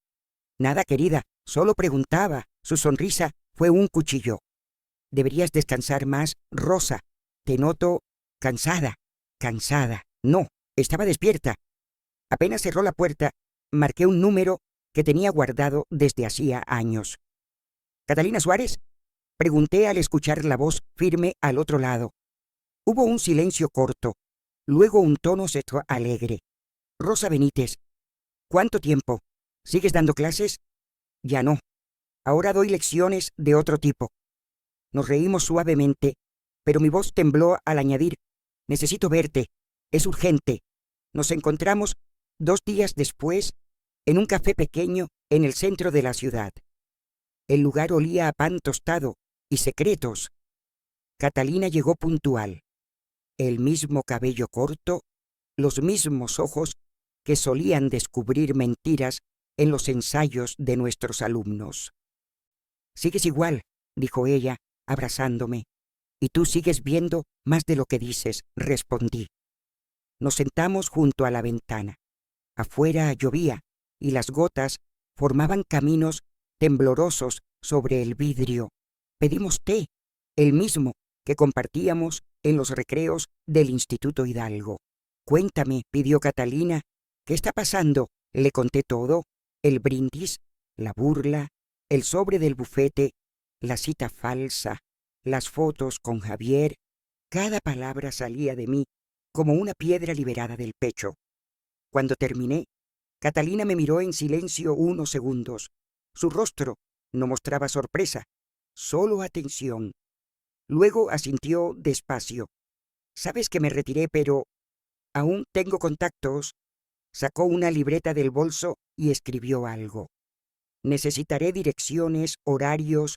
Nada, querida, solo preguntaba. Su sonrisa fue un cuchillo. Deberías descansar más, Rosa. Te noto cansada. Cansada. No, estaba despierta. Apenas cerró la puerta, marqué un número que tenía guardado desde hacía años. ¿Catalina Suárez? Pregunté al escuchar la voz firme al otro lado. Hubo un silencio corto, luego un tono seco alegre. Rosa Benítez. ¿Cuánto tiempo? ¿Sigues dando clases? Ya no. Ahora doy lecciones de otro tipo. Nos reímos suavemente, pero mi voz tembló al añadir: necesito verte. Es urgente. Nos encontramos 2 días después en un café pequeño en el centro de la ciudad. El lugar olía a pan tostado y secretos. Catalina llegó puntual. El mismo cabello corto, los mismos ojos que solían descubrir mentiras en los ensayos de nuestros alumnos. Sigues igual, dijo ella, abrazándome. Y tú sigues viendo más de lo que dices, respondí. Nos sentamos junto a la ventana. Afuera llovía y las gotas formaban caminos temblorosos sobre el vidrio. Pedimos té, el mismo que compartíamos en los recreos del Instituto Hidalgo. Cuéntame, pidió Catalina, ¿qué está pasando? Le conté todo, el brindis, la burla, el sobre del bufete, la cita falsa, las fotos con Javier. Cada palabra salía de mí como una piedra liberada del pecho. Cuando terminé, Catalina me miró en silencio unos segundos. Su rostro no mostraba sorpresa, solo atención. Luego asintió despacio. Sabes que me retiré, pero aún tengo contactos. Sacó una libreta del bolso y escribió algo. Necesitaré direcciones, horarios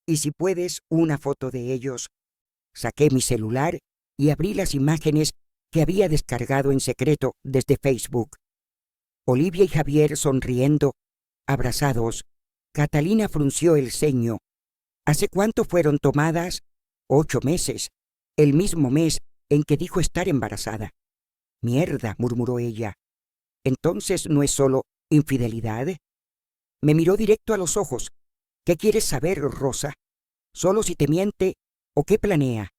y, si puedes, una foto de ellos. Saqué mi celular y abrí las imágenes que había descargado en secreto desde Facebook. Olivia y Javier sonriendo, abrazados. Catalina frunció el ceño. ¿Hace cuánto fueron tomadas? 8 meses, el mismo mes en que dijo estar embarazada. Mierda, murmuró ella. ¿Entonces no es solo infidelidad? Me miró directo a los ojos. ¿Qué quieres saber, Rosa? ¿Solo si te miente o qué planea?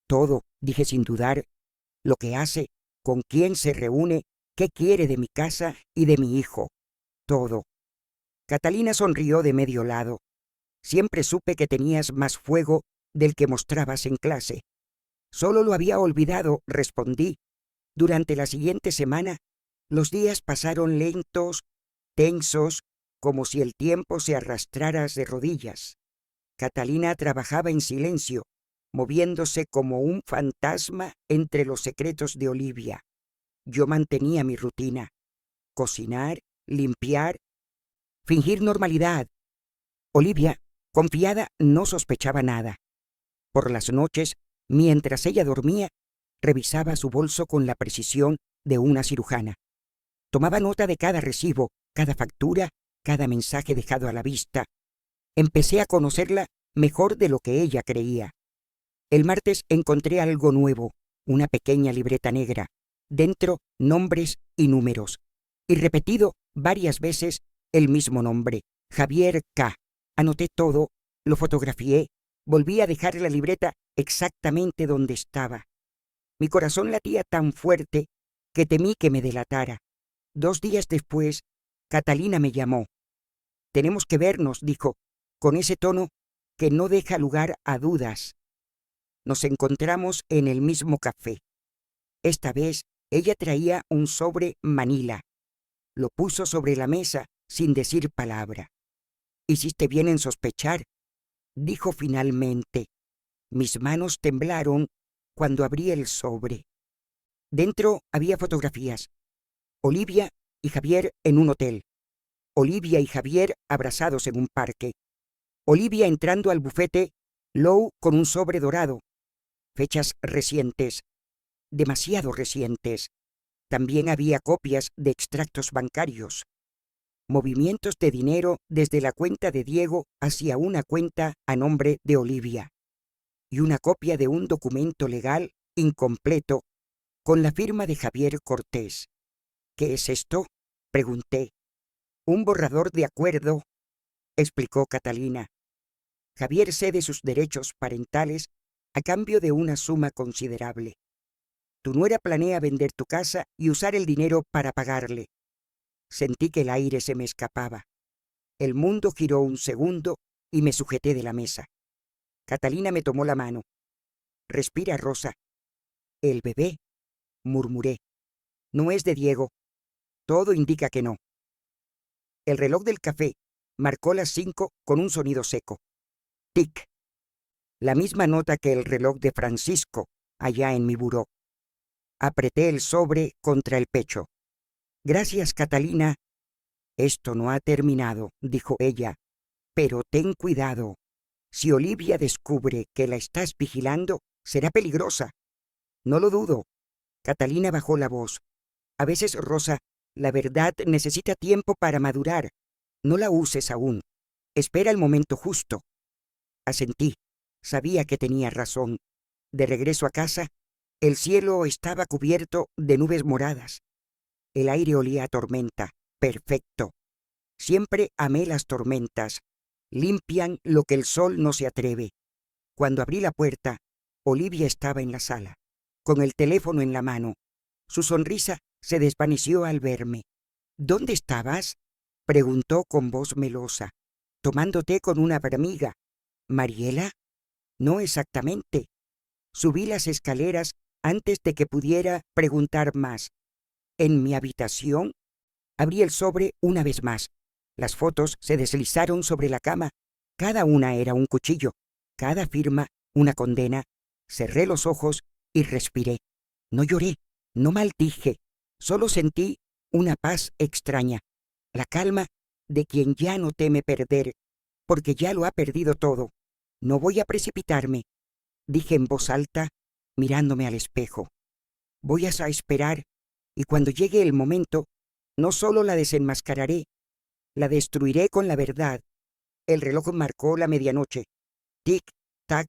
Todo, dije sin dudar. Lo que hace, con quién se reúne, qué quiere de mi casa y de mi hijo. Todo. Catalina sonrió de medio lado. Siempre supe que tenías más fuego del que mostrabas en clase. Solo lo había olvidado, respondí. Durante la siguiente semana, los días pasaron lentos, tensos, como si el tiempo se arrastrara de rodillas. Catalina trabajaba en silencio, moviéndose como un fantasma entre los secretos de Olivia. Yo mantenía mi rutina: cocinar, limpiar, fingir normalidad. Olivia, confiada, no sospechaba nada. Por las noches, mientras ella dormía, revisaba su bolso con la precisión de una cirujana. Tomaba nota de cada recibo, cada factura, cada mensaje dejado a la vista. Empecé a conocerla mejor de lo que ella creía. El martes encontré algo nuevo, una pequeña libreta negra. Dentro, nombres y números. Y repetido varias veces el mismo nombre, Javier K. Anoté todo, lo fotografié, volví a dejar la libreta exactamente donde estaba. Mi corazón latía tan fuerte que temí que me delatara. 2 días después, Catalina me llamó. Tenemos que vernos, dijo, con ese tono que no deja lugar a dudas. Nos encontramos en el mismo café. Esta vez ella traía un sobre manila. Lo puso sobre la mesa sin decir palabra. Hiciste bien en sospechar, dijo finalmente. Mis manos temblaron cuando abrí el sobre. Dentro había fotografías. Olivia y Javier en un hotel. Olivia y Javier abrazados en un parque. Olivia entrando al bufete, Lou con un sobre dorado. Fechas recientes, demasiado recientes. También había copias de extractos bancarios. Movimientos de dinero desde la cuenta de Diego hacia una cuenta a nombre de Olivia. Y una copia de un documento legal incompleto con la firma de Javier Cortés. —¿Qué es esto? —pregunté. —Un borrador de acuerdo —explicó Catalina—. Javier cede sus derechos parentales a cambio de una suma considerable. Tu nuera planea vender tu casa y usar el dinero para pagarle. Sentí que el aire se me escapaba. El mundo giró un segundo y me sujeté de la mesa. Catalina me tomó la mano. —Respira, Rosa. —El bebé —murmuré—. No es de Diego. Todo indica que no. El reloj del café marcó las 5 con un sonido seco. Tic. La misma nota que el reloj de Francisco allá en mi buró. Apreté el sobre contra el pecho. —Gracias, Catalina. —Esto no ha terminado —dijo ella—, pero ten cuidado. Si Olivia descubre que la estás vigilando, será peligrosa. —No lo dudo. Catalina bajó la voz. A veces, Rosa, la verdad necesita tiempo para madurar. No la uses aún. Espera el momento justo. Asentí. Sabía que tenía razón. De regreso a casa, el cielo estaba cubierto de nubes moradas. El aire olía a tormenta. Perfecto. Siempre amé las tormentas. Limpian lo que el sol no se atreve. Cuando abrí la puerta, Olivia estaba en la sala, con el teléfono en la mano. Su sonrisa se desvaneció al verme. —¿Dónde estabas? —preguntó con voz melosa. —Tomando té con una amiga. —¿Mariela? —No exactamente. Subí las escaleras antes de que pudiera preguntar más. —¿En mi habitación? Abrí el sobre una vez más. Las fotos se deslizaron sobre la cama. Cada una era un cuchillo, cada firma una condena. Cerré los ojos y respiré. No lloré, no maldije, solo sentí una paz extraña, la calma de quien ya no teme perder, porque ya lo ha perdido todo. No voy a precipitarme, dije en voz alta, mirándome al espejo. Voy a esperar, y cuando llegue el momento, no solo la desenmascararé, la destruiré con la verdad. El reloj marcó la medianoche. Tic, tac,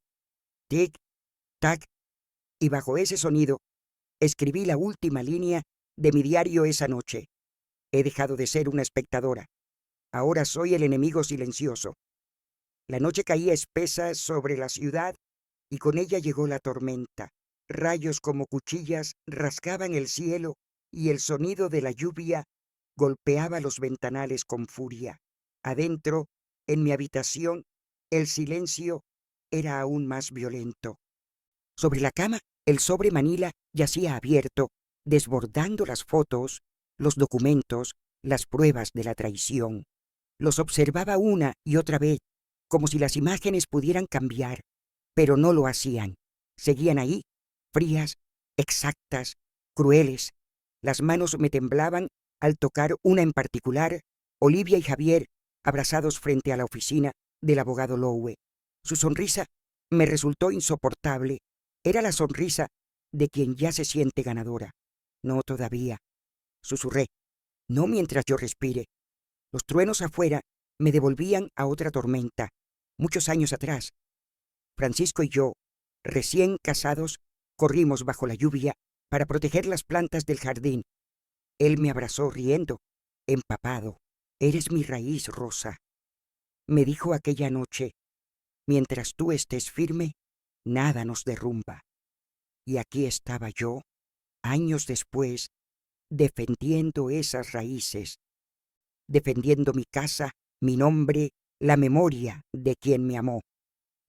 tic, tac, y bajo ese sonido escribí la última línea de mi diario esa noche. He dejado de ser una espectadora. Ahora soy el enemigo silencioso. La noche caía espesa sobre la ciudad y con ella llegó la tormenta. Rayos como cuchillas rasgaban el cielo y el sonido de la lluvia golpeaba los ventanales con furia. Adentro, en mi habitación, el silencio era aún más violento. Sobre la cama, el sobre manila yacía abierto, desbordando las fotos, los documentos, las pruebas de la traición. Los observaba una y otra vez, como si las imágenes pudieran cambiar, pero no lo hacían. Seguían ahí, frías, exactas, crueles. Las manos me temblaban al tocar una en particular, Olivia y Javier abrazados frente a la oficina del abogado Lowe. Su sonrisa me resultó insoportable. Era la sonrisa de quien ya se siente ganadora. No todavía, susurré. No mientras yo respire. Los truenos afuera me devolvían a otra tormenta, muchos años atrás. Francisco y yo, recién casados, corrimos bajo la lluvia para proteger las plantas del jardín. Él me abrazó riendo, empapado. Eres mi raíz, Rosa. Me dijo aquella noche, mientras tú estés firme, nada nos derrumba. Y aquí estaba yo, años después, defendiendo esas raíces, defendiendo mi casa, mi nombre, la memoria de quien me amó.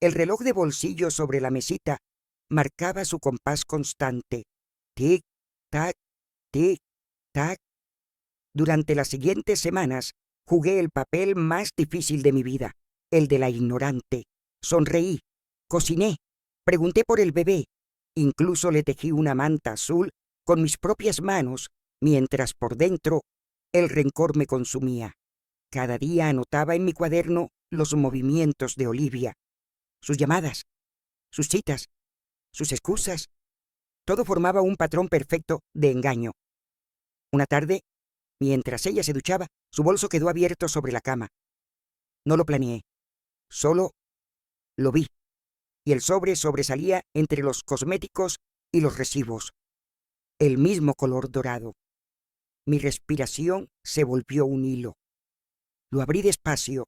El reloj de bolsillo sobre la mesita marcaba su compás constante. Tic, tac, tic, tac. Durante las siguientes semanas jugué el papel más difícil de mi vida, el de la ignorante. Sonreí, cociné, pregunté por el bebé, incluso le tejí una manta azul con mis propias manos, mientras por dentro el rencor me consumía. Cada día anotaba en mi cuaderno los movimientos de Olivia, sus llamadas, sus citas, sus excusas. Todo formaba un patrón perfecto de engaño. Una tarde, mientras ella se duchaba, su bolso quedó abierto sobre la cama. No lo planeé, solo lo vi, y el sobre sobresalía entre los cosméticos y los recibos. el mismo color dorado. Mi respiración se volvió un hilo. Lo abrí despacio,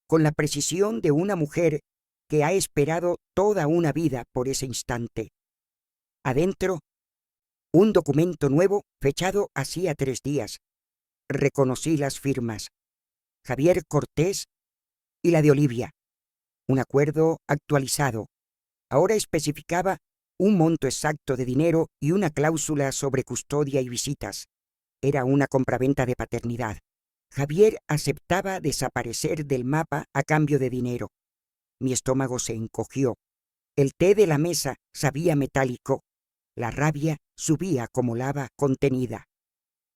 con la precisión de una mujer que ha esperado toda una vida por ese instante. Adentro, un documento nuevo fechado hacía 3 días. Reconocí las firmas: Javier Cortés y la de Olivia. Un acuerdo actualizado. Ahora especificaba un monto exacto de dinero y una cláusula sobre custodia y visitas. Era una compraventa de paternidad. Javier aceptaba desaparecer del mapa a cambio de dinero. Mi estómago se encogió. El té de la mesa sabía metálico. La rabia subía como lava contenida.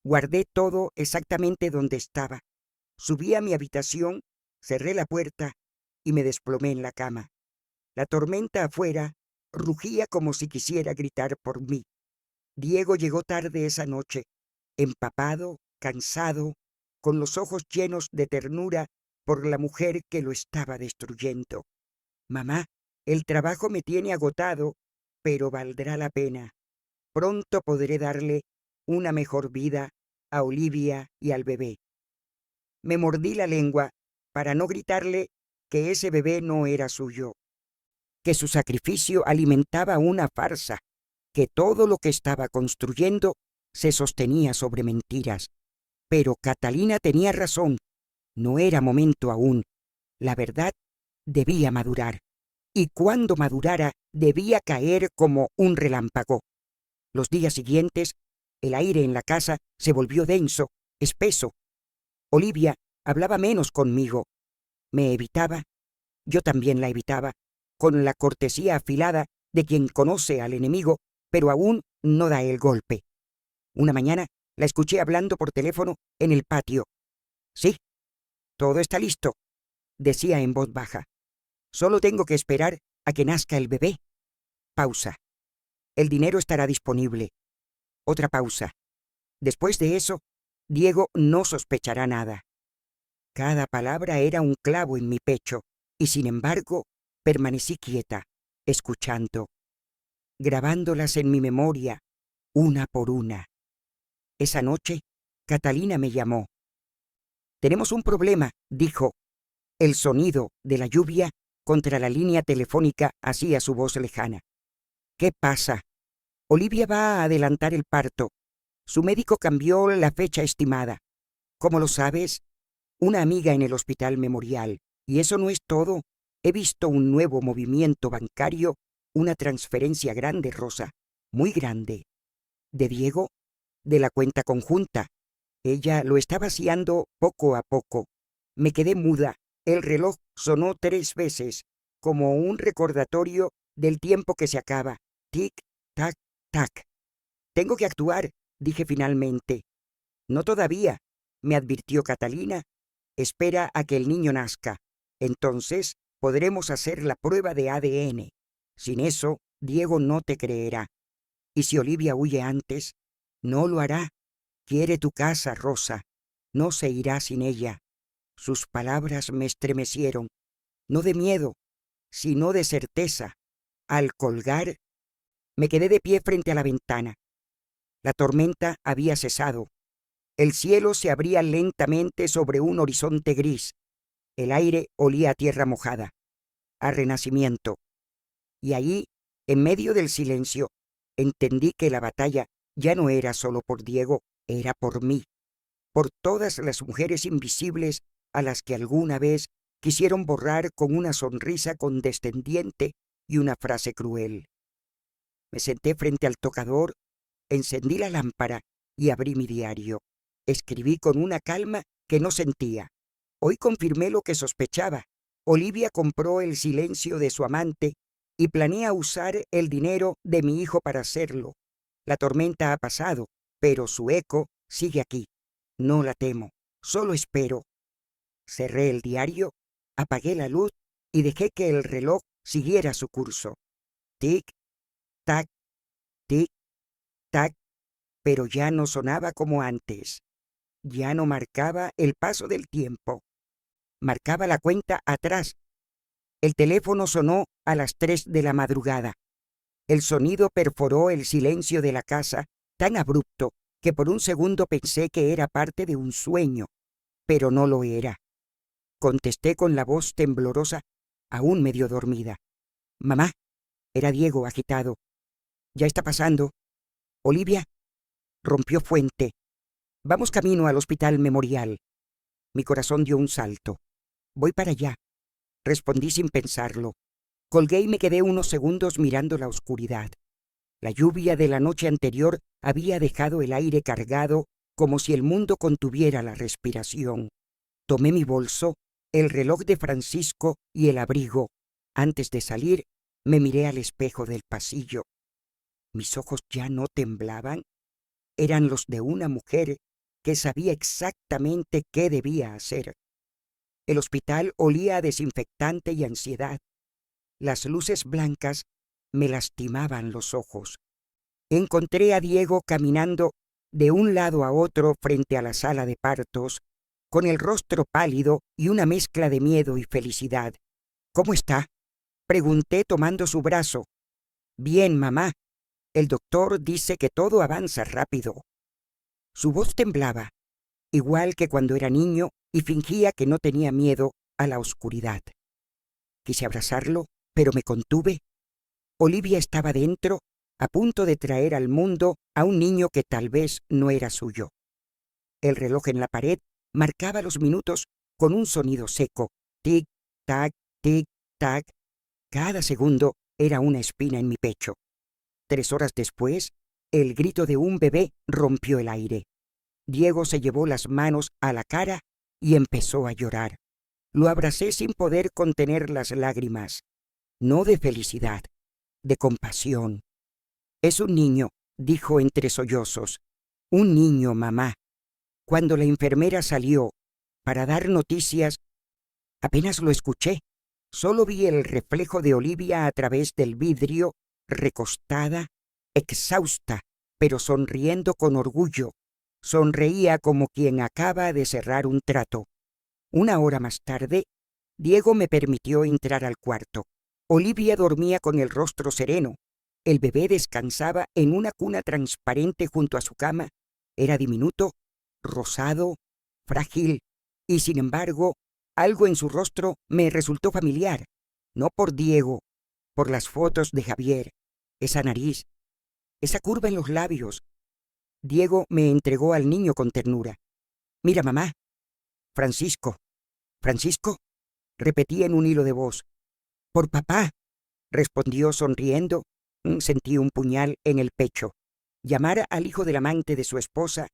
Guardé todo exactamente donde estaba. Subí a mi habitación, cerré la puerta y me desplomé en la cama. La tormenta afuera rugía como si quisiera gritar por mí. Diego llegó tarde esa noche, empapado, cansado, con los ojos llenos de ternura por la mujer que lo estaba destruyendo. Mamá, el trabajo me tiene agotado, pero valdrá la pena. Pronto podré darle una mejor vida a Olivia y al bebé. Me mordí la lengua para no gritarle que ese bebé no era suyo, que su sacrificio alimentaba una farsa, que todo lo que estaba construyendo se sostenía sobre mentiras. Pero Catalina tenía razón. No era momento aún. La verdad debía madurar. Y cuando madurara, debía caer como un relámpago. Los días siguientes, el aire en la casa se volvió denso, espeso. Olivia hablaba menos conmigo. Me evitaba. Yo también la evitaba, con la cortesía afilada de quien conoce al enemigo, pero aún no da el golpe. Una mañana la escuché hablando por teléfono en el patio. «Sí, todo está listo», decía en voz baja. «Solo tengo que esperar a que nazca el bebé». Pausa. «El dinero estará disponible». Otra pausa. Después de eso, Diego no sospechará nada. Cada palabra era un clavo en mi pecho, y sin embargo, permanecí quieta, escuchando, grabándolas en mi memoria, una por una. Esa noche, Catalina me llamó. «Tenemos un problema», dijo. El sonido de la lluvia contra la línea telefónica hacía su voz lejana. «¿Qué pasa?» «Olivia va a adelantar el parto. Su médico cambió la fecha estimada». «¿Cómo lo sabes?» «Una amiga en el Hospital Memorial. Y eso no es todo. He visto un nuevo movimiento bancario, una transferencia grande, Rosa, muy grande». «¿De Diego?» «De la cuenta conjunta». Ella lo está vaciando poco a poco. Me quedé muda. El reloj sonó 3 veces, como un recordatorio del tiempo que se acaba. Tic, tac, tac. «Tengo que actuar», dije finalmente. «No todavía», me advirtió Catalina. «Espera a que el niño nazca. Entonces podremos hacer la prueba de ADN. Sin eso, Diego no te creerá. Y si Olivia huye antes, no lo hará. Quiere tu casa, Rosa. No se irá sin ella». Sus palabras me estremecieron, no de miedo, sino de certeza. Al colgar, me quedé de pie frente a la ventana. La tormenta había cesado. El cielo se abría lentamente sobre un horizonte gris. El aire olía a tierra mojada, a renacimiento. Y allí, en medio del silencio, entendí que la batalla ya no era solo por Diego, era por mí, por todas las mujeres invisibles a las que alguna vez quisieron borrar con una sonrisa condescendiente y una frase cruel. Me senté frente al tocador, encendí la lámpara y abrí mi diario. Escribí con una calma que no sentía. Hoy confirmé lo que sospechaba. Olivia compró el silencio de su amante y planea usar el dinero de mi hijo para hacerlo. La tormenta ha pasado, pero su eco sigue aquí. No la temo, solo espero. Cerré el diario, apagué la luz y dejé que el reloj siguiera su curso. Tic, tac, tic, tac, pero ya no sonaba como antes. Ya no marcaba el paso del tiempo. Marcaba la cuenta atrás. El teléfono sonó a las 3 de la madrugada. El sonido perforó el silencio de la casa tan abrupto que por un segundo pensé que era parte de un sueño, pero no lo era. Contesté con la voz temblorosa, aún medio dormida. «Mamá». Era Diego, agitado. «Ya está pasando. Olivia». Rompió fuente. «Vamos camino al Hospital Memorial». Mi corazón dio un salto. «Voy para allá», respondí sin pensarlo. Colgué y me quedé unos segundos mirando la oscuridad. La lluvia de la noche anterior había dejado el aire cargado como si el mundo contuviera la respiración. Tomé mi bolso, el reloj de Francisco y el abrigo. Antes de salir, me miré al espejo del pasillo. Mis ojos ya no temblaban. Eran los de una mujer que sabía exactamente qué debía hacer. El hospital olía a desinfectante y ansiedad. Las luces blancas me lastimaban los ojos. Encontré a Diego caminando de un lado a otro frente a la sala de partos, con el rostro pálido y una mezcla de miedo y felicidad. «¿Cómo está?», pregunté tomando su brazo. «Bien, mamá. El doctor dice que todo avanza rápido». Su voz temblaba, igual que cuando era niño, y fingía que no tenía miedo a la oscuridad. Quise abrazarlo, pero me contuve. Olivia estaba dentro, a punto de traer al mundo a un niño que tal vez no era suyo. El reloj en la pared marcaba los minutos con un sonido seco. Tic, tac, tic, tac. Cada segundo era una espina en mi pecho. 3 horas después, el grito de un bebé rompió el aire. Diego se llevó las manos a la cara y empezó a llorar. Lo abracé sin poder contener las lágrimas. No de felicidad, de compasión. «Es un niño», dijo entre sollozos. «Un niño, mamá». Cuando la enfermera salió para dar noticias, apenas lo escuché. Solo vi el reflejo de Olivia a través del vidrio, recostada, exhausta, pero sonriendo con orgullo. Sonreía como quien acaba de cerrar un trato. 1 hora más tarde, Diego me permitió entrar al cuarto. Olivia dormía con el rostro sereno. El bebé descansaba en una cuna transparente junto a su cama. Era diminuto, rosado, frágil, y sin embargo, algo en su rostro me resultó familiar. No por Diego, por las fotos de Javier, esa nariz, esa curva en los labios. Diego me entregó al niño con ternura. «Mira, mamá». «Francisco». «¿Francisco?», repetí en un hilo de voz. «Por papá», respondió sonriendo. Sentí un puñal en el pecho. Llamar al hijo del amante de su esposa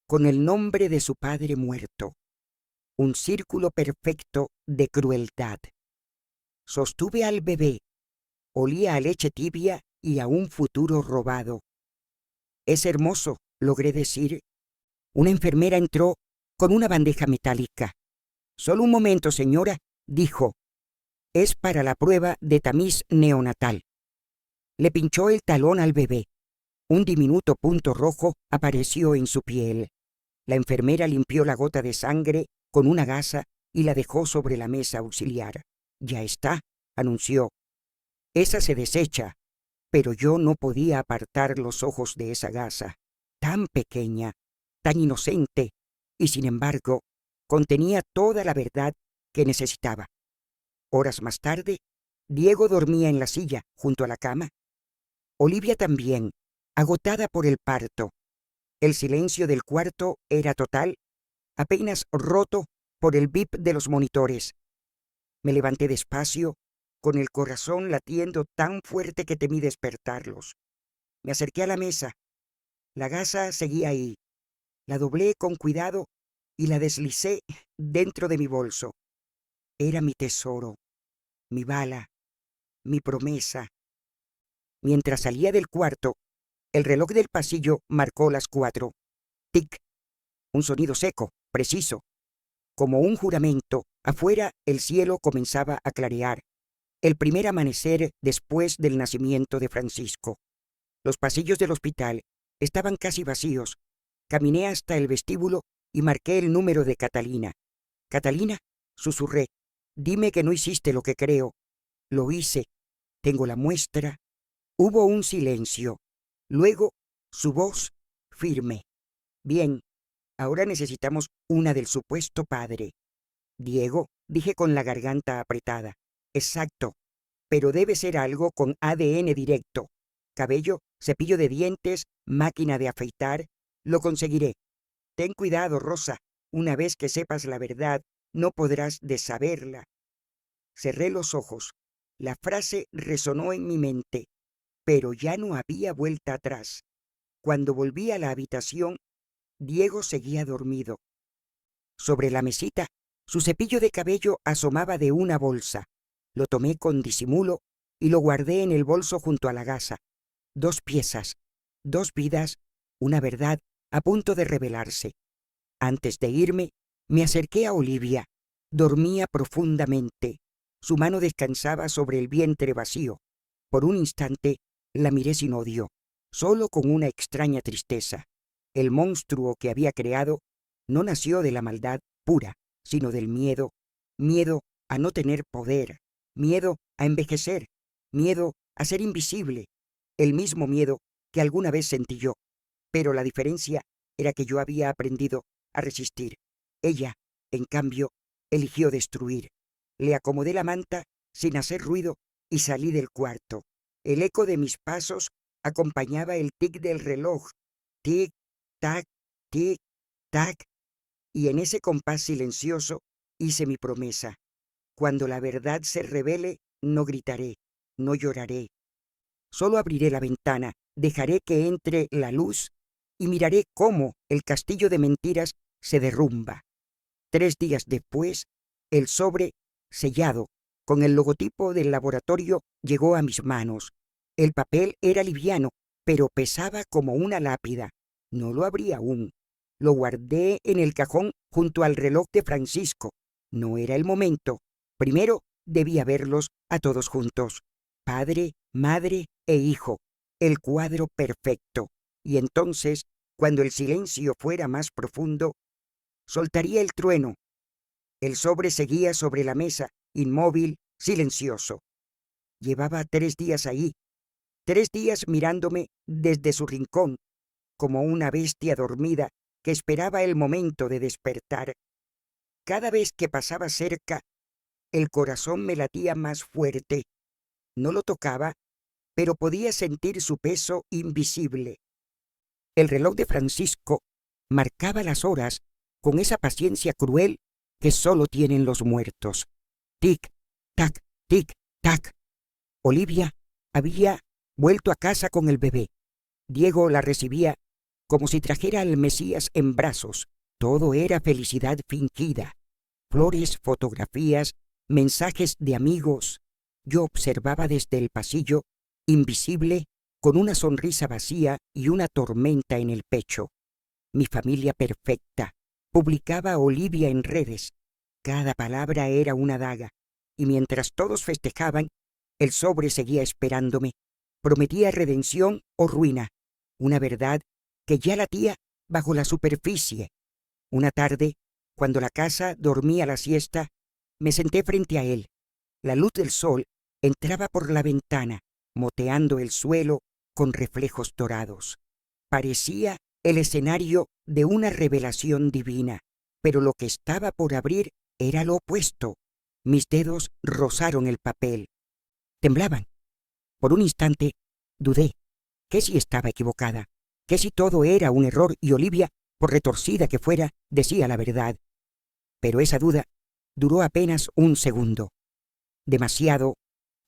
con el nombre de su padre muerto. Un círculo perfecto de crueldad. Sostuve al bebé. Olía a leche tibia y a un futuro robado. «Es hermoso», logré decir. Una enfermera entró con una bandeja metálica. «Solo un momento, señora», dijo. «Es para la prueba de tamiz neonatal». Le pinchó el talón al bebé. Un diminuto punto rojo apareció en su piel. La enfermera limpió la gota de sangre con una gasa y la dejó sobre la mesa auxiliar. «Ya está», anunció. «Esa se desecha». Pero yo no podía apartar los ojos de esa gasa, tan pequeña, tan inocente, y sin embargo, contenía toda la verdad que necesitaba. Horas más tarde, Diego dormía en la silla junto a la cama. Olivia también, agotada por el parto. El silencio del cuarto era total, apenas roto por el bip de los monitores. Me levanté despacio, con el corazón latiendo tan fuerte que temí despertarlos. Me acerqué a la mesa. La gasa seguía ahí. La doblé con cuidado y la deslicé dentro de mi bolso. Era mi tesoro, mi bala, mi promesa. Mientras salía del cuarto, el reloj del pasillo marcó las 4. Tic. Un sonido seco, preciso. Como un juramento, afuera el cielo comenzaba a clarear. El primer amanecer después del nacimiento de Francisco. Los pasillos del hospital estaban casi vacíos. Caminé hasta el vestíbulo y marqué el número de Catalina. «Catalina», susurré, «dime que no hiciste lo que creo». «Lo hice. Tengo la muestra». Hubo un silencio. Luego, su voz, firme. Bien, ahora necesitamos una del supuesto padre. Diego, dije con la garganta apretada. Exacto, pero debe ser algo con ADN directo. Cabello, cepillo de dientes, máquina de afeitar. Lo conseguiré. Ten cuidado, Rosa. Una vez que sepas la verdad, no podrás desaberla. Cerré los ojos. La frase resonó en mi mente, pero ya no había vuelta atrás. Cuando volví a la habitación, Diego seguía dormido. Sobre la mesita, su cepillo de cabello asomaba de una bolsa. Lo tomé con disimulo y lo guardé en el bolso junto a la gasa. 2 piezas, 2 vidas, una verdad a punto de revelarse. Antes de irme, me acerqué a Olivia. Dormía profundamente. Su mano descansaba sobre el vientre vacío. Por un instante la miré sin odio, solo con una extraña tristeza. El monstruo que había creado no nació de la maldad pura, sino del miedo. Miedo a no tener poder, miedo a envejecer, miedo a ser invisible. El mismo miedo que alguna vez sentí yo. Pero la diferencia era que yo había aprendido a resistir. Ella, en cambio, eligió destruir. Le acomodé la manta sin hacer ruido y salí del cuarto. El eco de mis pasos acompañaba el tic del reloj. Tic, tac, tic, tac. Y en ese compás silencioso hice mi promesa. Cuando la verdad se revele, no gritaré, no lloraré. Solo abriré la ventana, dejaré que entre la luz y miraré cómo el castillo de mentiras se derrumba. 3 días después, el sobre, sellado, con el logotipo del laboratorio, llegó a mis manos. El papel era liviano, pero pesaba como una lápida. No lo abrí aún. Lo guardé en el cajón junto al reloj de Francisco. No era el momento. Primero debía verlos a todos juntos. Padre, madre e hijo. El cuadro perfecto. Y entonces, cuando el silencio fuera más profundo, soltaría el trueno. El sobre seguía sobre la mesa, inmóvil, silencioso. Llevaba 3 días ahí, 3 días mirándome desde su rincón, como una bestia dormida que esperaba el momento de despertar. Cada vez que pasaba cerca, el corazón me latía más fuerte. No lo tocaba, pero podía sentir su peso invisible. El reloj de Francisco marcaba las horas con esa paciencia cruel que solo tienen los muertos. Tic, tac, tic, tac. Olivia había vuelto a casa con el bebé. Diego la recibía como si trajera al Mesías en brazos. Todo era felicidad fingida. Flores, fotografías, mensajes de amigos. Yo observaba desde el pasillo, invisible, con una sonrisa vacía y una tormenta en el pecho. Mi familia perfecta. Publicaba Olivia en redes. Cada palabra era una daga. Y mientras todos festejaban, el sobre seguía esperándome. Prometía redención o ruina. Una verdad que ya latía bajo la superficie. Una tarde, cuando la casa dormía la siesta, me senté frente a él. La luz del sol entraba por la ventana, moteando el suelo con reflejos dorados. Parecía el escenario de una revelación divina, pero lo que estaba por abrir era lo opuesto. Mis dedos rozaron el papel. Temblaban. Por un instante dudé. ¿Qué si estaba equivocada? ¿Qué si todo era un error y Olivia, por retorcida que fuera, decía la verdad? Pero esa duda duró apenas un segundo. Demasiado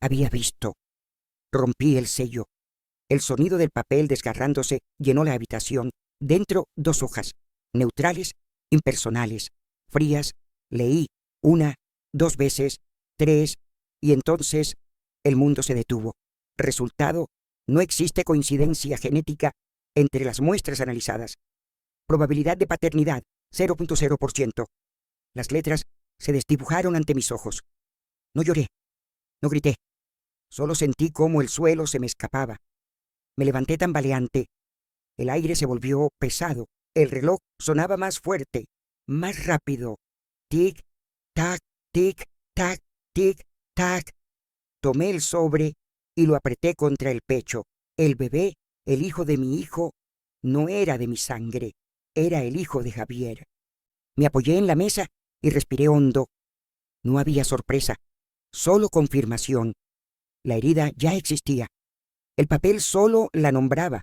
había visto. Rompí el sello. El sonido del papel desgarrándose llenó la habitación. Dentro 2 hojas, neutrales, impersonales, frías. Leí 1, 2 veces, 3, y entonces el mundo se detuvo. Resultado: no existe coincidencia genética entre las muestras analizadas. Probabilidad de paternidad, 0.0%. Las letras se desdibujaron ante mis ojos. No lloré, no grité. Solo sentí cómo el suelo se me escapaba. Me levanté tambaleante. El aire se volvió pesado. El reloj sonaba más fuerte, más rápido. Tic, tac, tic, tac, tic, tac. Tomé el sobre y lo apreté contra el pecho. El bebé, el hijo de mi hijo, No era de mi sangre, era el hijo de Javier. Me apoyé en la mesa y respiré hondo. No había sorpresa, solo confirmación. La herida ya existía. El papel solo la nombraba.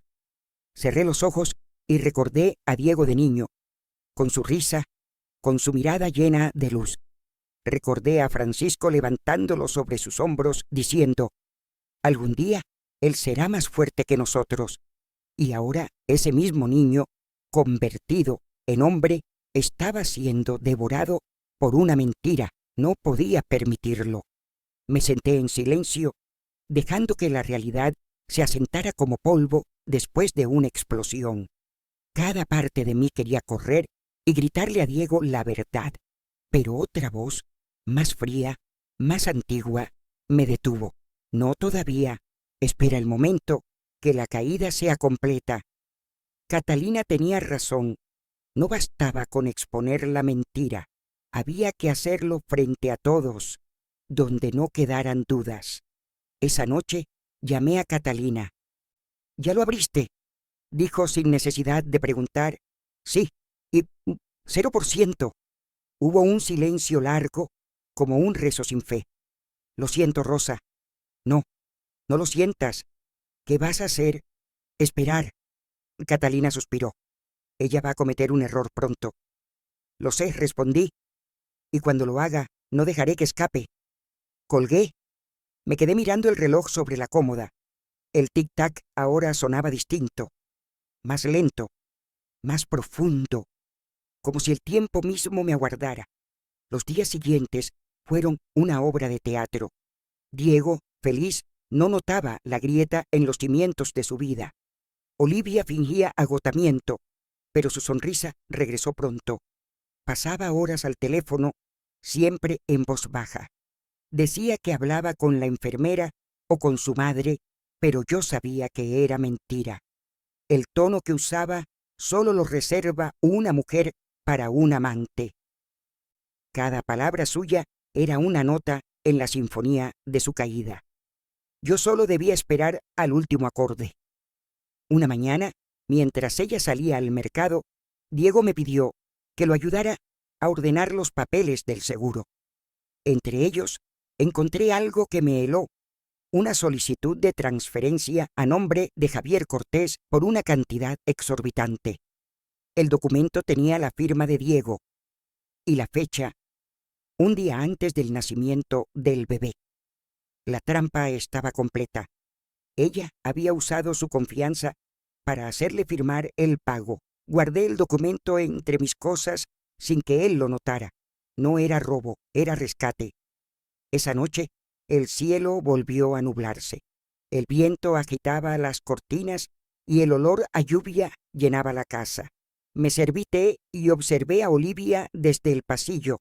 Cerré los ojos y recordé a Diego de niño, con su risa, con su mirada llena de luz. Recordé a Francisco levantándolo sobre sus hombros, diciendo, algún día él será más fuerte que nosotros. Y ahora ese mismo niño, convertido en hombre, estaba siendo devorado por una mentira. No podía permitirlo. Me senté en silencio, dejando que la realidad se asentara como polvo después de una explosión. Cada parte de mí quería correr y gritarle a Diego la verdad, pero otra voz, más fría, más antigua, me detuvo. No todavía. Espera el momento que la caída sea completa. Catalina tenía razón. No bastaba con exponer la mentira. Había que hacerlo frente a todos, donde no quedaran dudas. Esa noche llamé a Catalina. ¿Ya lo abriste?, dijo sin necesidad de preguntar. Sí, y 0%. Hubo un silencio largo, como un rezo sin fe. Lo siento, Rosa. No, no lo sientas. ¿Qué vas a hacer? Esperar. Catalina suspiró. Ella va a cometer un error pronto. Lo sé, respondí, y cuando lo haga, no dejaré que escape. Colgué. Me quedé mirando el reloj sobre la cómoda. El tic-tac ahora sonaba distinto, más lento, más profundo, como si el tiempo mismo me aguardara. Los días siguientes fueron una obra de teatro. Diego, feliz, no notaba la grieta en los cimientos de su vida. Olivia fingía agotamiento, pero su sonrisa regresó pronto. Pasaba horas al teléfono, siempre en voz baja. Decía que hablaba con la enfermera o con su madre, pero yo sabía que era mentira. El tono que usaba solo lo reserva una mujer para un amante. Cada palabra suya era una nota en la sinfonía de su caída. Yo solo debía esperar al último acorde. Una mañana, mientras ella salía al mercado, Diego me pidió que lo ayudara a ordenar los papeles del seguro. Entre ellos, encontré algo que me heló: una solicitud de transferencia a nombre de Javier Cortés por una cantidad exorbitante. El documento tenía la firma de Diego y la fecha, un día antes del nacimiento del bebé. La trampa estaba completa. Ella había usado su confianza para hacerle firmar el pago. Guardé el documento entre mis cosas sin que él lo notara. No era robo, era rescate. Esa noche, el cielo volvió a nublarse. El viento agitaba las cortinas y el olor a lluvia llenaba la casa. Me serví té y observé a Olivia desde el pasillo.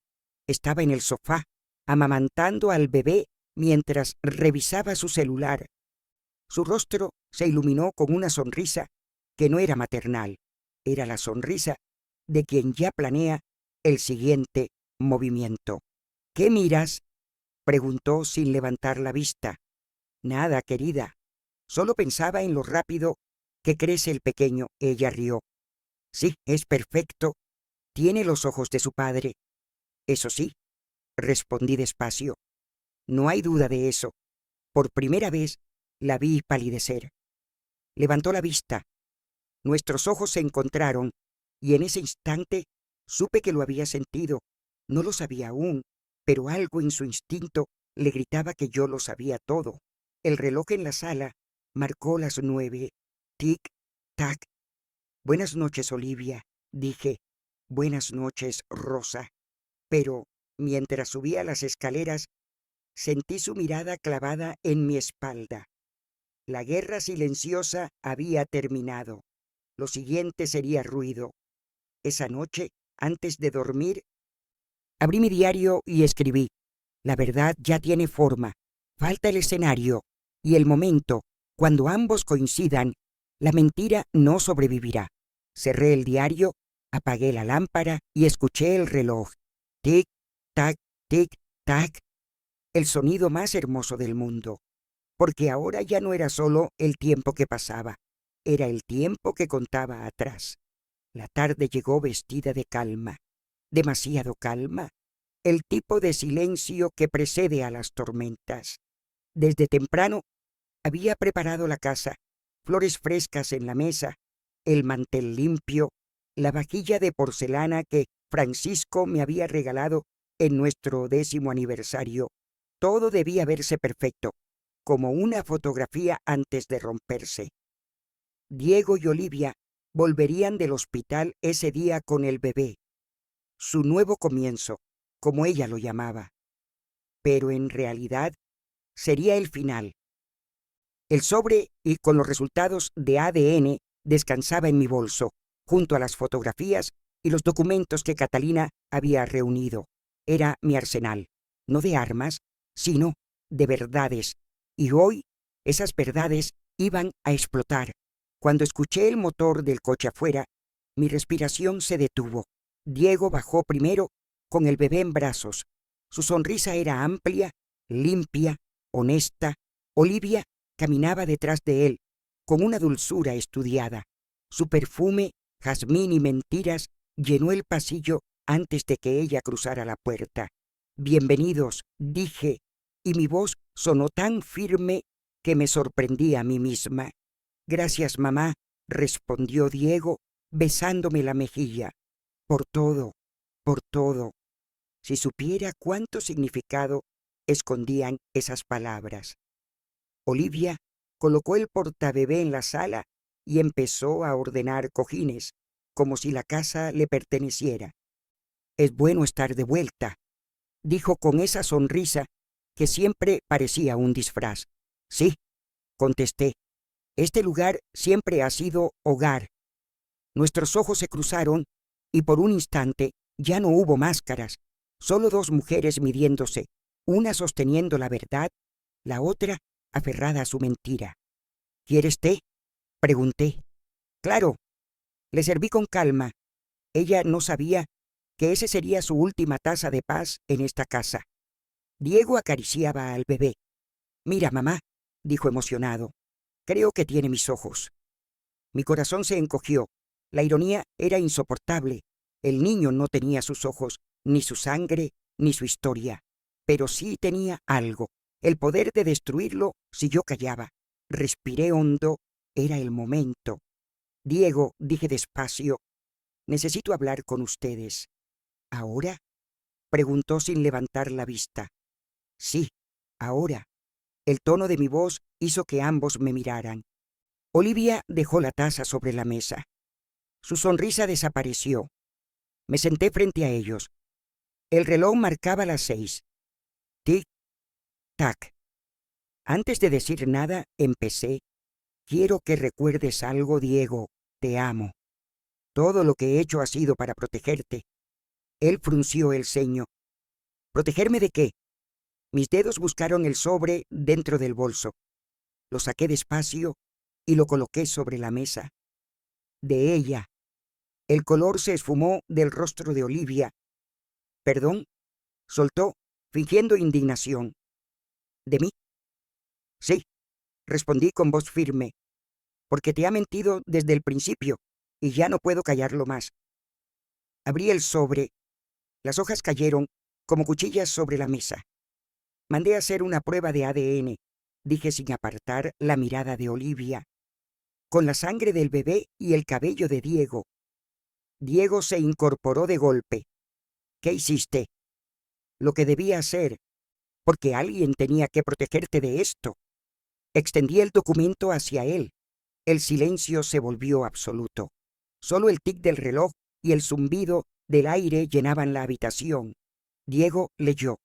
Estaba en el sofá, amamantando al bebé mientras revisaba su celular. Su rostro se iluminó con una sonrisa que no era maternal. Era la sonrisa de quien ya planea el siguiente movimiento. ¿Qué miras?, preguntó sin levantar la vista. Nada, querida. Solo pensaba en lo rápido que crece el pequeño. Ella rió. Sí, es perfecto. Tiene los ojos de su padre. Eso sí, respondí despacio. No hay duda de eso. Por primera vez la vi palidecer. Levantó la vista. Nuestros ojos se encontraron y en ese instante supe que lo había sentido. No lo sabía aún, pero algo en su instinto le gritaba que yo lo sabía todo. El reloj en la sala marcó las 9. Tic, tac. Buenas noches, Olivia, dije. Buenas noches, Rosa. Pero, mientras subía las escaleras, sentí su mirada clavada en mi espalda. La guerra silenciosa había terminado. Lo siguiente sería ruido. Esa noche, antes de dormir, abrí mi diario y escribí: la verdad ya tiene forma. Falta el escenario y el momento. Cuando ambos coincidan, la mentira no sobrevivirá. Cerré el diario, apagué la lámpara y escuché el reloj. Tic, tac, tic, tac. El sonido más hermoso del mundo. Porque ahora ya no era solo el tiempo que pasaba. Era el tiempo que contaba atrás. La tarde llegó vestida de calma. Demasiado calma. El tipo de silencio que precede a las tormentas. Desde temprano había preparado la casa, flores frescas en la mesa, el mantel limpio, la vajilla de porcelana que Francisco me había regalado en nuestro 10º aniversario. Todo debía verse perfecto, como una fotografía antes de romperse. Diego y Olivia volverían del hospital ese día con el bebé, su nuevo comienzo, como ella lo llamaba. Pero en realidad sería el final. El sobre y con los resultados de ADN descansaba en mi bolso, junto a las fotografías y los documentos que Catalina había reunido. Era mi arsenal, no de armas, sino de verdades. Y hoy esas verdades iban a explotar. Cuando escuché el motor del coche afuera, mi respiración se detuvo. Diego bajó primero con el bebé en brazos. Su sonrisa era amplia, limpia, honesta. Olivia caminaba detrás de él, con una dulzura estudiada. Su perfume, jazmín y mentiras llenó el pasillo antes de que ella cruzara la puerta. Bienvenidos, dije, y mi voz sonó tan firme que me sorprendí a mí misma. Gracias, mamá, respondió Diego, besándome la mejilla. Por todo, por todo. Si supiera cuánto significado escondían esas palabras. Olivia colocó el portabebé en la sala y empezó a ordenar cojines, como si la casa le perteneciera. Es bueno estar de vuelta, dijo con esa sonrisa que siempre parecía un disfraz. Sí, contesté. Este lugar siempre ha sido hogar. Nuestros ojos se cruzaron y por un instante ya no hubo máscaras, solo dos mujeres midiéndose, una sosteniendo la verdad, la otra aferrada a su mentira. ¿Quieres té?, pregunté. Claro. Le serví con calma. Ella no sabía que ese sería su última taza de paz en esta casa. Diego acariciaba al bebé. Mira, mamá, dijo emocionado. Creo que tiene mis ojos. Mi corazón se encogió. La ironía era insoportable. El niño no tenía sus ojos, ni su sangre, ni su historia. Pero sí tenía algo, el poder de destruirlo si yo callaba. Respiré hondo. Era el momento. Diego, dije despacio, necesito hablar con ustedes. ¿Ahora?, preguntó sin levantar la vista. Sí, ahora. El tono de mi voz hizo que ambos me miraran. Olivia dejó la taza sobre la mesa. Su sonrisa desapareció. Me senté frente a ellos. El reloj marcaba las 6. Tic, tac. Antes de decir nada, empecé. Quiero que recuerdes algo, Diego. Te amo. Todo lo que he hecho ha sido para protegerte. Él frunció el ceño. ¿Protegerme de qué? Mis dedos buscaron el sobre dentro del bolso. Lo saqué despacio y lo coloqué sobre la mesa. De ella. El color se esfumó del rostro de Olivia. ¿Perdón?, soltó, fingiendo indignación. ¿De mí? Sí, respondí con voz firme, porque te ha mentido desde el principio y ya no puedo callarlo más. Abrí el sobre. Las hojas cayeron como cuchillas sobre la mesa. Mandé a hacer una prueba de ADN, dije sin apartar la mirada de Olivia, con la sangre del bebé y el cabello de Diego. Diego se incorporó de golpe. ¿Qué hiciste? Lo que debía hacer, porque alguien tenía que protegerte de esto. Extendí el documento hacia él. El silencio se volvió absoluto. Solo el tic del reloj y el zumbido del aire llenaban la habitación. Diego leyó.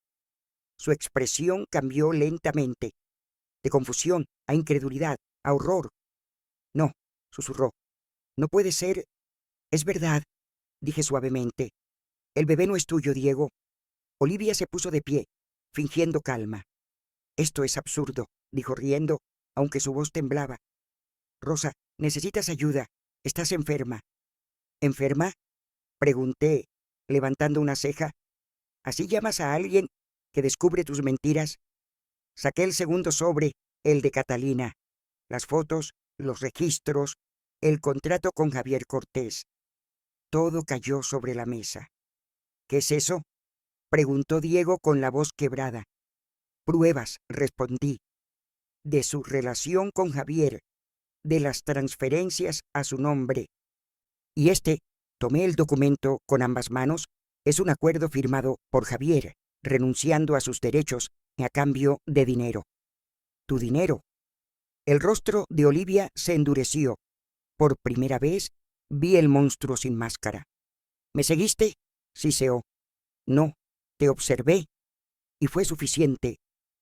Su expresión cambió lentamente, de confusión a incredulidad, a horror. No, susurró. No puede ser. Es verdad, dije suavemente. El bebé no es tuyo, Diego. Olivia se puso de pie, fingiendo calma. Esto es absurdo, dijo riendo, aunque su voz temblaba. Rosa, necesitas ayuda. Estás enferma. ¿Enferma?, pregunté, levantando una ceja. ¿Así llamas a alguien que descubre tus mentiras? Saqué el segundo sobre, el de Catalina. Las fotos, los registros, el contrato con Javier Cortés. Todo cayó sobre la mesa. ¿Qué es eso?, preguntó Diego con la voz quebrada. Pruebas, respondí, de su relación con Javier, de las transferencias a su nombre. Y tomé el documento con ambas manos, es un acuerdo firmado por Javier, renunciando a sus derechos a cambio de dinero. ¿Tu dinero? El rostro de Olivia se endureció. Por primera vez vi el monstruo sin máscara. ¿Me seguiste?, siseó. No, te observé. Y fue suficiente.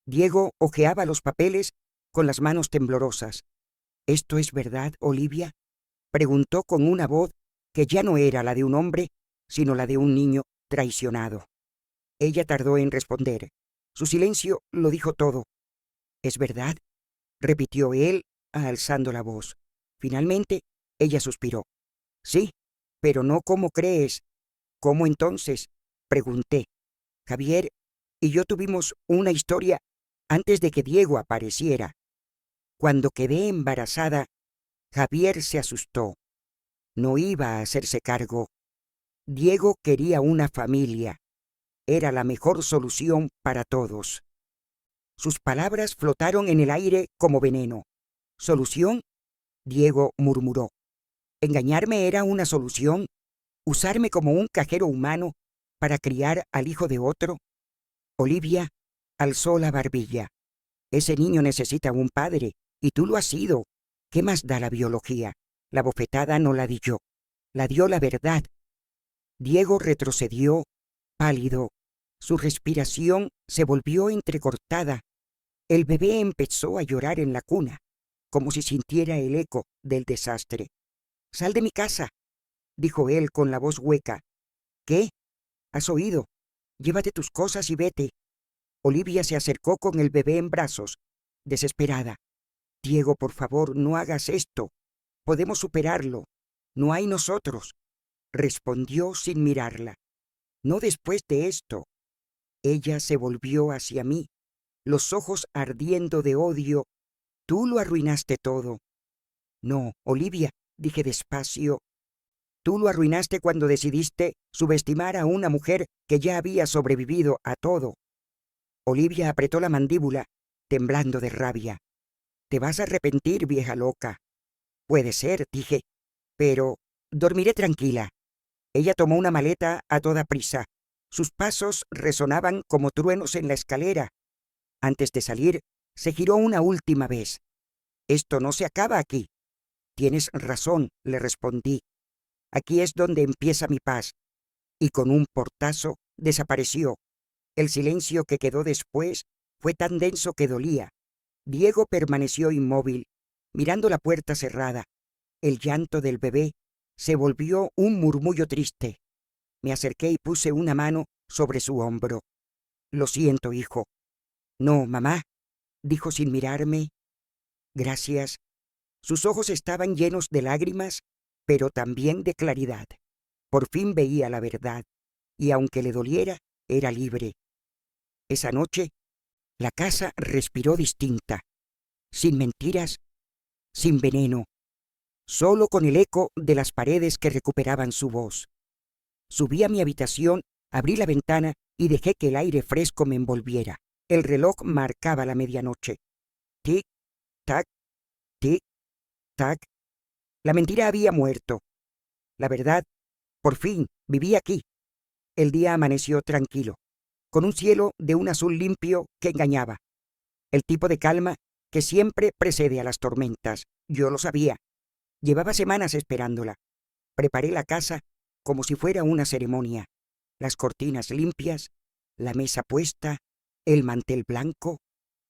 Diego hojeaba los papeles con las manos temblorosas. ¿Esto es verdad, Olivia?, preguntó con una voz que ya no era la de un hombre, sino la de un niño traicionado. Ella tardó en responder. Su silencio lo dijo todo. ¿Es verdad?, repitió él, alzando la voz. Finalmente, ella suspiró. Sí, pero no como crees. ¿Cómo entonces?, pregunté. Javier y yo tuvimos una historia antes de que Diego apareciera. Cuando quedé embarazada, Javier se asustó. No iba a hacerse cargo. Diego quería una familia. Era la mejor solución para todos. Sus palabras flotaron en el aire como veneno. ¿Solución?, Diego murmuró. ¿Engañarme era una solución? ¿Usarme como un cajero humano para criar al hijo de otro? Olivia alzó la barbilla. Ese niño necesita un padre, y tú lo has sido. ¿Qué más da la biología? La bofetada no la di yo, la dio la verdad. Diego retrocedió, pálido. Su respiración se volvió entrecortada. El bebé empezó a llorar en la cuna, como si sintiera el eco del desastre. «Sal de mi casa», dijo él con la voz hueca. «¿Qué? ¿Has oído? Llévate tus cosas y vete». Olivia se acercó con el bebé en brazos, desesperada. «Diego, por favor, no hagas esto. Podemos superarlo. No hay nosotros», respondió sin mirarla. «No después de esto». Ella se volvió hacia mí, los ojos ardiendo de odio. «Tú lo arruinaste todo». «No, Olivia», dije despacio. «Tú lo arruinaste cuando decidiste subestimar a una mujer que ya había sobrevivido a todo». Olivia apretó la mandíbula, temblando de rabia. «Te vas a arrepentir, vieja loca». «Puede ser», dije, «pero dormiré tranquila». Ella tomó una maleta a toda prisa. Sus pasos resonaban como truenos en la escalera. Antes de salir, se giró una última vez. «Esto no se acaba aquí». «Tienes razón», le respondí. «Aquí es donde empieza mi paz». Y con un portazo desapareció. El silencio que quedó después fue tan denso que dolía. Diego permaneció inmóvil, mirando la puerta cerrada. El llanto del bebé se volvió un murmullo triste. Me acerqué y puse una mano sobre su hombro. «Lo siento, hijo». «No, mamá», dijo sin mirarme. «Gracias». Sus ojos estaban llenos de lágrimas, pero también de claridad. Por fin veía la verdad, y aunque le doliera, era libre. Esa noche, la casa respiró distinta, sin mentiras, sin veneno, solo con el eco de las paredes que recuperaban su voz. Subí a mi habitación, abrí la ventana y dejé que el aire fresco me envolviera. El reloj marcaba la medianoche. Tic, tac, tic, tac. La mentira había muerto. La verdad, por fin, vivía aquí. El día amaneció tranquilo, con un cielo de un azul limpio que engañaba. El tipo de calma que siempre precede a las tormentas. Yo lo sabía. Llevaba semanas esperándola. Preparé la casa como si fuera una ceremonia. Las cortinas limpias, la mesa puesta, el mantel blanco,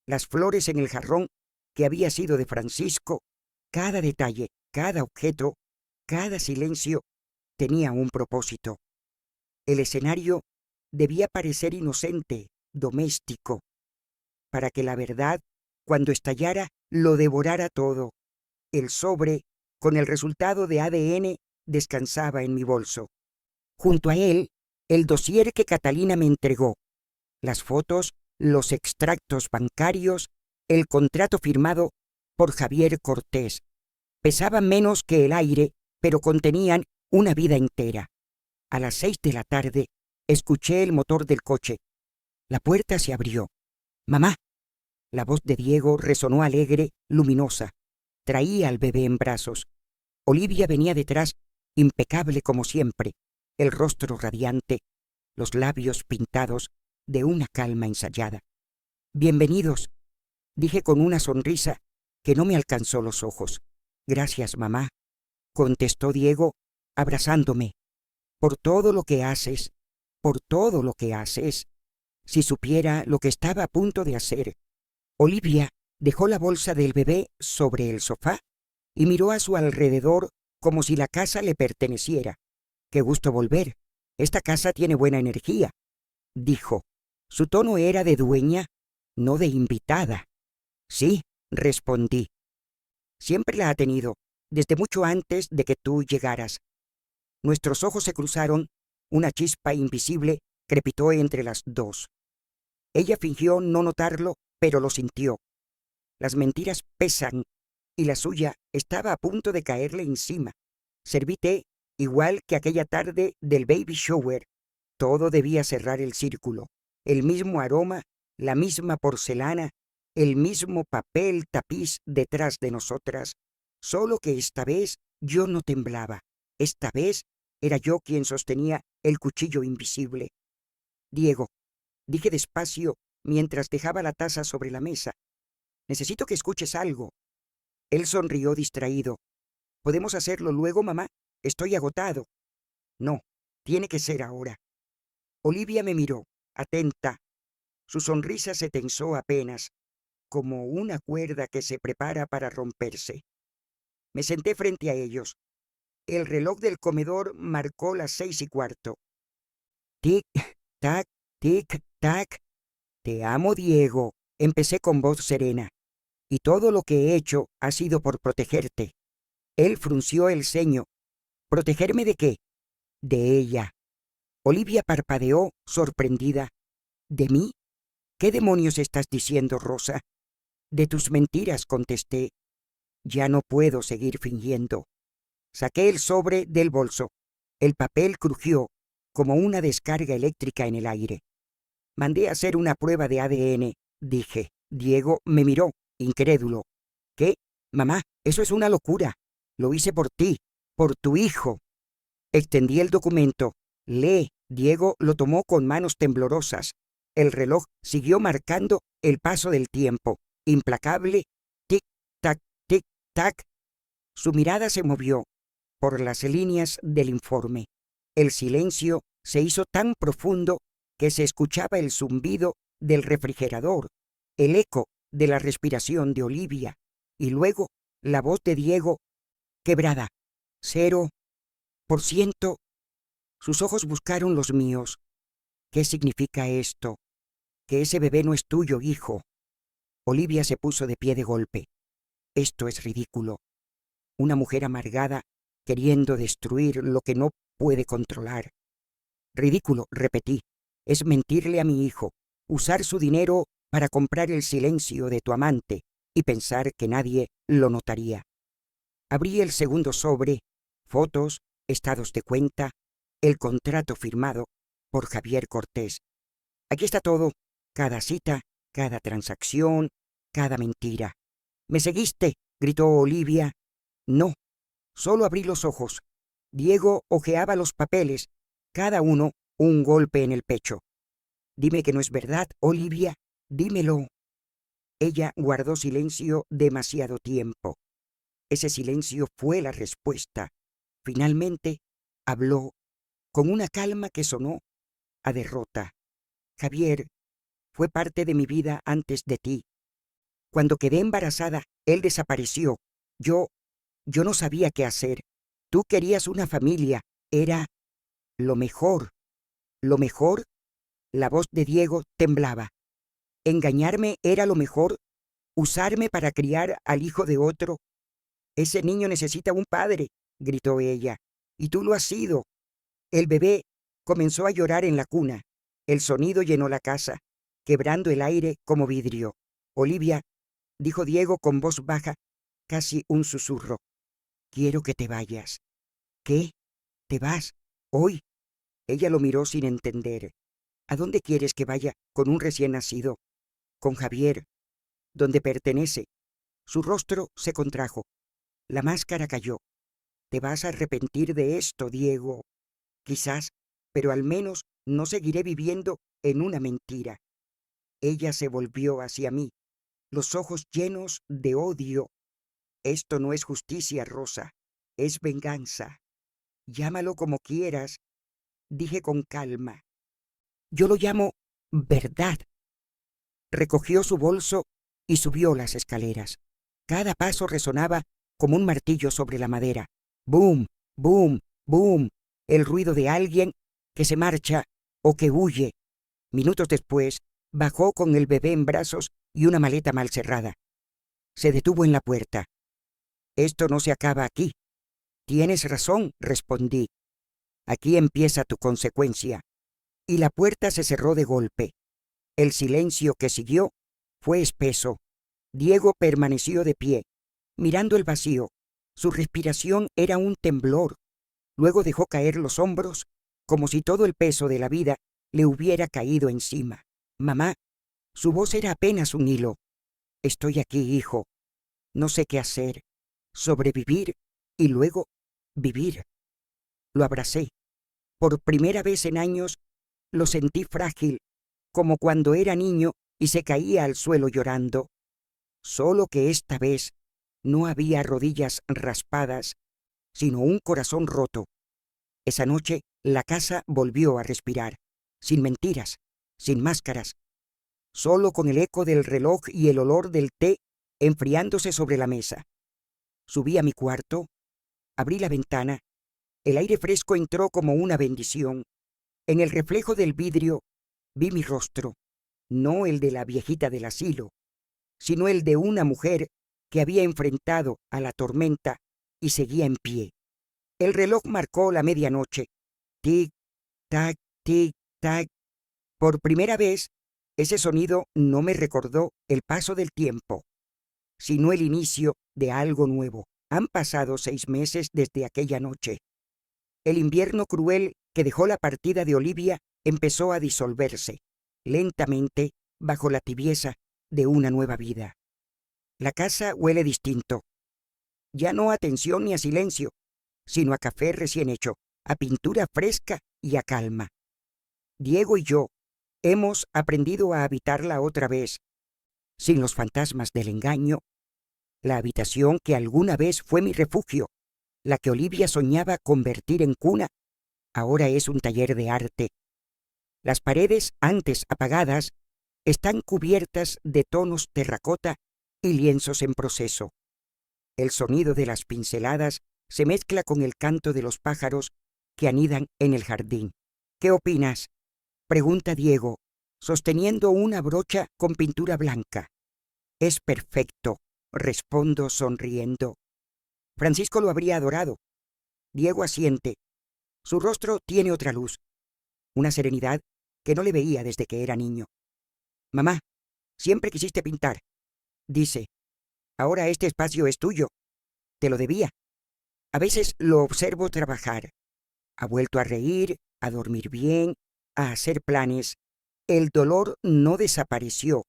las flores en el jarrón que había sido de Francisco. Cada detalle, cada objeto, cada silencio tenía un propósito. El escenario debía parecer inocente, doméstico, para que la verdad, cuando estallara, lo devorara todo. El sobre, con el resultado de ADN, descansaba en mi bolso. Junto a él, el dossier que Catalina me entregó, las fotos, los extractos bancarios, el contrato firmado por Javier Cortés. Pesaban menos que el aire, pero contenían una vida entera. A las 6 de la tarde, escuché el motor del coche. La puerta se abrió. «Mamá». La voz de Diego resonó alegre, luminosa. Traía al bebé en brazos. Olivia venía detrás, impecable como siempre, el rostro radiante, los labios pintados de una calma ensayada. «Bienvenidos», dije con una sonrisa que no me alcanzó los ojos. «Gracias, mamá», contestó Diego, abrazándome. «Por todo lo que haces, por todo lo que haces. Si supiera lo que estaba a punto de hacer». Olivia dejó la bolsa del bebé sobre el sofá y miró a su alrededor como si la casa le perteneciera. «Qué gusto volver. Esta casa tiene buena energía», dijo. Su tono era de dueña, no de invitada. «Sí», respondí. «Siempre la ha tenido, desde mucho antes de que tú llegaras». Nuestros ojos se cruzaron, una chispa invisible crepitó entre las dos. Ella fingió no notarlo, pero lo sintió. Las mentiras pesan, y la suya estaba a punto de caerle encima. Serví té, igual que aquella tarde del baby shower. Todo debía cerrar el círculo. El mismo aroma, la misma porcelana, el mismo papel tapiz detrás de nosotras, solo que esta vez yo no temblaba. Esta vez era yo quien sostenía el cuchillo invisible. «Diego», dije despacio mientras dejaba la taza sobre la mesa, «necesito que escuches algo». Él sonrió distraído. «¿Podemos hacerlo luego, mamá? Estoy agotado». «No, tiene que ser ahora». Olivia me miró, atenta. Su sonrisa se tensó apenas, como una cuerda que se prepara para romperse. Me senté frente a ellos. El reloj del comedor marcó las 6:15. Tic-tac, tic-tac. «Te amo, Diego», empecé con voz serena. «Y todo lo que he hecho ha sido por protegerte». Él frunció el ceño. «¿Protegerme de qué?» «De ella». Olivia parpadeó, sorprendida. «¿De mí? ¿Qué demonios estás diciendo, Rosa?» «De tus mentiras», contesté. «Ya no puedo seguir fingiendo». Saqué el sobre del bolso. El papel crujió como una descarga eléctrica en el aire. «Mandé a hacer una prueba de ADN», dije. Diego me miró, incrédulo. «¿Qué? Mamá, eso es una locura. Lo hice por ti, por tu hijo». Extendí el documento. «Lee». Diego lo tomó con manos temblorosas. El reloj siguió marcando el paso del tiempo, implacable, tic-tac, tic-tac. Su mirada se movió por las líneas del informe. El silencio se hizo tan profundo que se escuchaba el zumbido del refrigerador, el eco de la respiración de Olivia, y luego la voz de Diego, quebrada. 0%. Sus ojos buscaron los míos. «¿Qué significa esto? Que ese bebé no es tuyo, hijo». Olivia se puso de pie de golpe. «Esto es ridículo. Una mujer amargada queriendo destruir lo que no puede controlar». «Ridículo», repetí. «Es mentirle a mi hijo, usar su dinero para comprar el silencio de tu amante y pensar que nadie lo notaría». Abrí el segundo sobre, fotos, estados de cuenta, el contrato firmado por Javier Cortés. Aquí está todo, cada cita, cada transacción, cada mentira. «¿Me seguiste?», gritó Olivia. No, solo abrí los ojos. Diego hojeaba los papeles, cada uno un golpe en el pecho. «Dime que no es verdad, Olivia, dímelo». Ella guardó silencio demasiado tiempo. Ese silencio fue la respuesta. Finalmente habló con una calma que sonó a derrota. «Javier fue parte de mi vida antes de ti. Cuando quedé embarazada, él desapareció. Yo no sabía qué hacer. Tú querías una familia. Era lo mejor». «¿Lo mejor?». La voz de Diego temblaba. «¿Engañarme era lo mejor? ¿Usarme para criar al hijo de otro? Ese niño necesita un padre», gritó ella. «Y tú lo has sido». El bebé comenzó a llorar en la cuna. El sonido llenó la casa, quebrando el aire como vidrio. «Olivia», dijo Diego con voz baja, casi un susurro, Quiero que te vayas. ¿Qué? ¿Te vas? ¿Hoy? Ella lo miró sin entender. ¿A dónde quieres que vaya con un recién nacido? Con Javier. ¿Dónde pertenece? Su rostro se contrajo. La máscara cayó. Te vas a arrepentir de esto, Diego. Quizás, pero al menos no seguiré viviendo en una mentira. Ella se volvió hacia mí, los ojos llenos de odio. Esto no es justicia, Rosa, es venganza. Llámalo como quieras, dije con calma. Yo lo llamo verdad. Recogió su bolso y subió las escaleras. Cada paso resonaba como un martillo sobre la madera. ¡Bum! ¡Bum! ¡Bum! El ruido de alguien que se marcha o que huye. Minutos después, bajó con el bebé en brazos y una maleta mal cerrada. Se detuvo en la puerta. Esto no se acaba aquí. Tienes razón, respondí. Aquí empieza tu consecuencia. Y la puerta se cerró de golpe. El silencio que siguió fue espeso. Diego permaneció de pie, mirando el vacío. Su respiración era un temblor. Luego dejó caer los hombros, como si todo el peso de la vida le hubiera caído encima. Mamá, su voz era apenas un hilo. Estoy aquí, hijo. No sé qué hacer. Sobrevivir y luego vivir. Lo abracé. Por primera vez en años lo sentí frágil, como cuando era niño y se caía al suelo llorando. Solo que esta vez no había rodillas raspadas, sino un corazón roto. Esa noche la casa volvió a respirar, sin mentiras, sin máscaras, solo con el eco del reloj y el olor del té enfriándose sobre la mesa. Subí a mi cuarto, abrí la ventana, el aire fresco entró como una bendición. En el reflejo del vidrio vi mi rostro, no el de la viejita del asilo, sino el de una mujer que había enfrentado a la tormenta y seguía en pie. El reloj marcó la medianoche. Tic, tac, tic, tac. Por primera vez, ese sonido no me recordó el paso del tiempo, sino el inicio de algo nuevo. Han pasado 6 meses desde aquella noche. El invierno cruel que dejó la partida de Olivia empezó a disolverse, lentamente, bajo la tibieza de una nueva vida. La casa huele distinto. Ya no a tensión ni a silencio, sino a café recién hecho, a pintura fresca y a calma. Diego y yo hemos aprendido a habitarla otra vez, sin los fantasmas del engaño. La habitación que alguna vez fue mi refugio, la que Olivia soñaba convertir en cuna, ahora es un taller de arte. Las paredes, antes apagadas, están cubiertas de tonos terracota y lienzos en proceso. El sonido de las pinceladas se mezcla con el canto de los pájaros que anidan en el jardín. ¿Qué opinas?, pregunta Diego, sosteniendo una brocha con pintura blanca. Es perfecto, respondo sonriendo. Francisco lo habría adorado. Diego asiente. Su rostro tiene otra luz, una serenidad que no le veía desde que era niño. Mamá, siempre quisiste pintar, dice. Ahora este espacio es tuyo. Te lo debía. A veces lo observo trabajar. Ha vuelto a reír, a dormir bien, a hacer planes. El dolor no desapareció,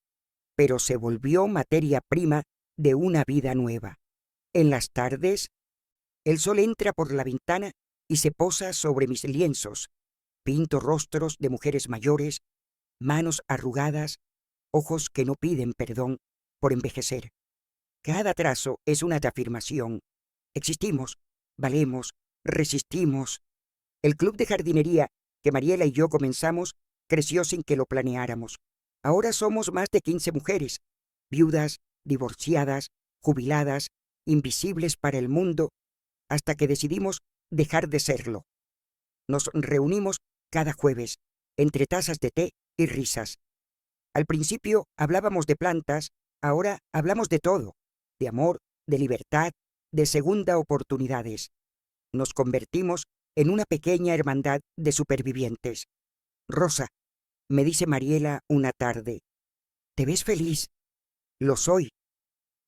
pero se volvió materia prima de una vida nueva. En las tardes, el sol entra por la ventana y se posa sobre mis lienzos. Pinto rostros de mujeres mayores, manos arrugadas, ojos que no piden perdón por envejecer. Cada trazo es una afirmación. Existimos, valemos, resistimos. El club de jardinería que Mariela y yo comenzamos creció sin que lo planeáramos. Ahora somos más de 15 mujeres, viudas, divorciadas, jubiladas, invisibles para el mundo, hasta que decidimos dejar de serlo. Nos reunimos cada jueves, entre tazas de té y risas. Al principio hablábamos de plantas, ahora hablamos de todo, de amor, de libertad, de segunda oportunidades. Nos convertimos en una pequeña hermandad de supervivientes. Rosa, me dice Mariela una tarde, ¿te ves feliz? Lo soy,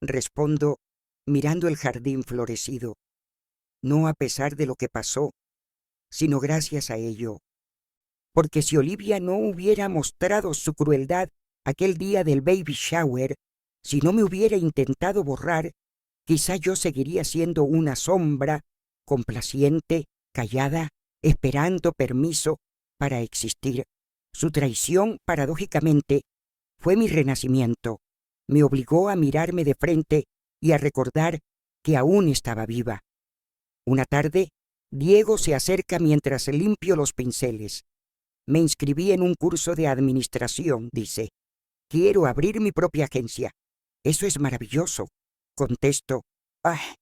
respondo mirando el jardín florecido. no a pesar de lo que pasó, sino gracias a ello. Porque si Olivia no hubiera mostrado su crueldad aquel día del baby shower, si no me hubiera intentado borrar, quizá yo seguiría siendo una sombra, complaciente, callada, esperando permiso para existir. Su traición, paradójicamente, fue mi renacimiento. Me obligó a mirarme de frente y a recordar que aún estaba viva. Una tarde, Diego se acerca mientras limpio los pinceles. Me inscribí en un curso de administración, dice. Quiero abrir mi propia agencia. Eso es maravilloso. Contesto. Ah,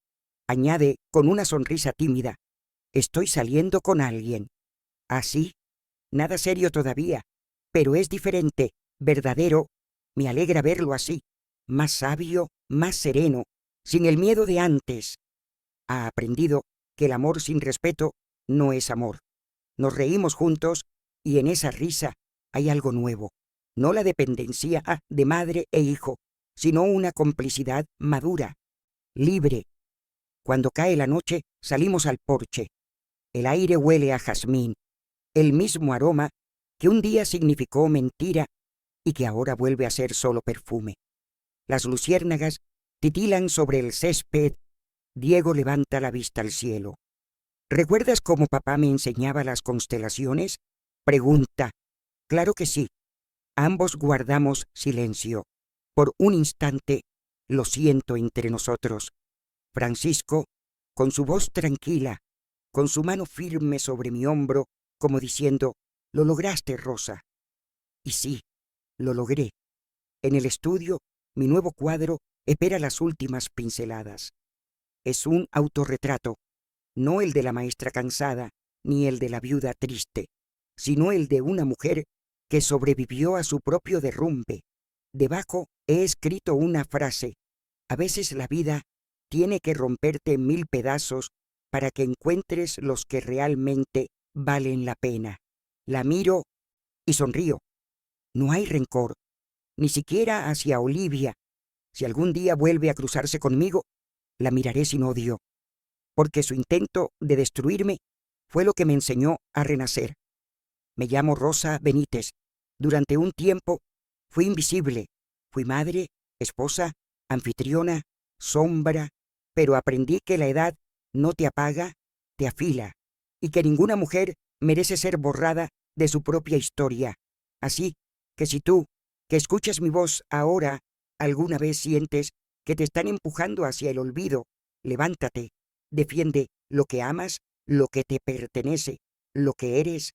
añade con una sonrisa tímida. Estoy saliendo con alguien. Así, nada serio todavía, pero es diferente, verdadero. Me alegra verlo así, más sabio, más sereno, sin el miedo de antes. Ha aprendido que el amor sin respeto no es amor. Nos reímos juntos y en esa risa hay algo nuevo. No la dependencia de madre e hijo, sino una complicidad madura, libre. Cuando cae la noche, salimos al porche. El aire huele a jazmín, el mismo aroma que un día significó mentira y que ahora vuelve a ser solo perfume. Las luciérnagas titilan sobre el césped. Diego levanta la vista al cielo. ¿Recuerdas cómo papá me enseñaba las constelaciones? Pregunta. Claro que sí. Ambos guardamos silencio. Por un instante, lo siento entre nosotros. Francisco, con su voz tranquila, con su mano firme sobre mi hombro, como diciendo, lo lograste, Rosa. Y sí, lo logré. En el estudio, mi nuevo cuadro espera las últimas pinceladas. Es un autorretrato, no el de la maestra cansada, ni el de la viuda triste, sino el de una mujer que sobrevivió a su propio derrumbe. Debajo he escrito una frase. A veces la vida tiene que romperte en 1000 pedazos para que encuentres los que realmente valen la pena. La miro y sonrío. No hay rencor, ni siquiera hacia Olivia. Si algún día vuelve a cruzarse conmigo, la miraré sin odio, porque su intento de destruirme fue lo que me enseñó a renacer. Me llamo Rosa Benítez. Durante un tiempo fui invisible. Fui madre, esposa, anfitriona, sombra, pero aprendí que la edad no te apaga, te afila, y que ninguna mujer merece ser borrada de su propia historia. Así que si tú, que escuchas mi voz ahora, alguna vez sientes que te están empujando hacia el olvido, levántate, defiende lo que amas, lo que te pertenece, lo que eres,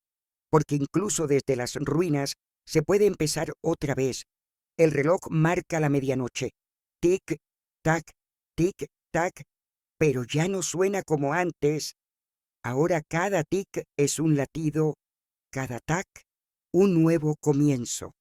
porque incluso desde las ruinas se puede empezar otra vez. El reloj marca la medianoche. Tic, tac, tic, tac, pero ya no suena como antes. Ahora cada tic es un latido, cada tac, un nuevo comienzo.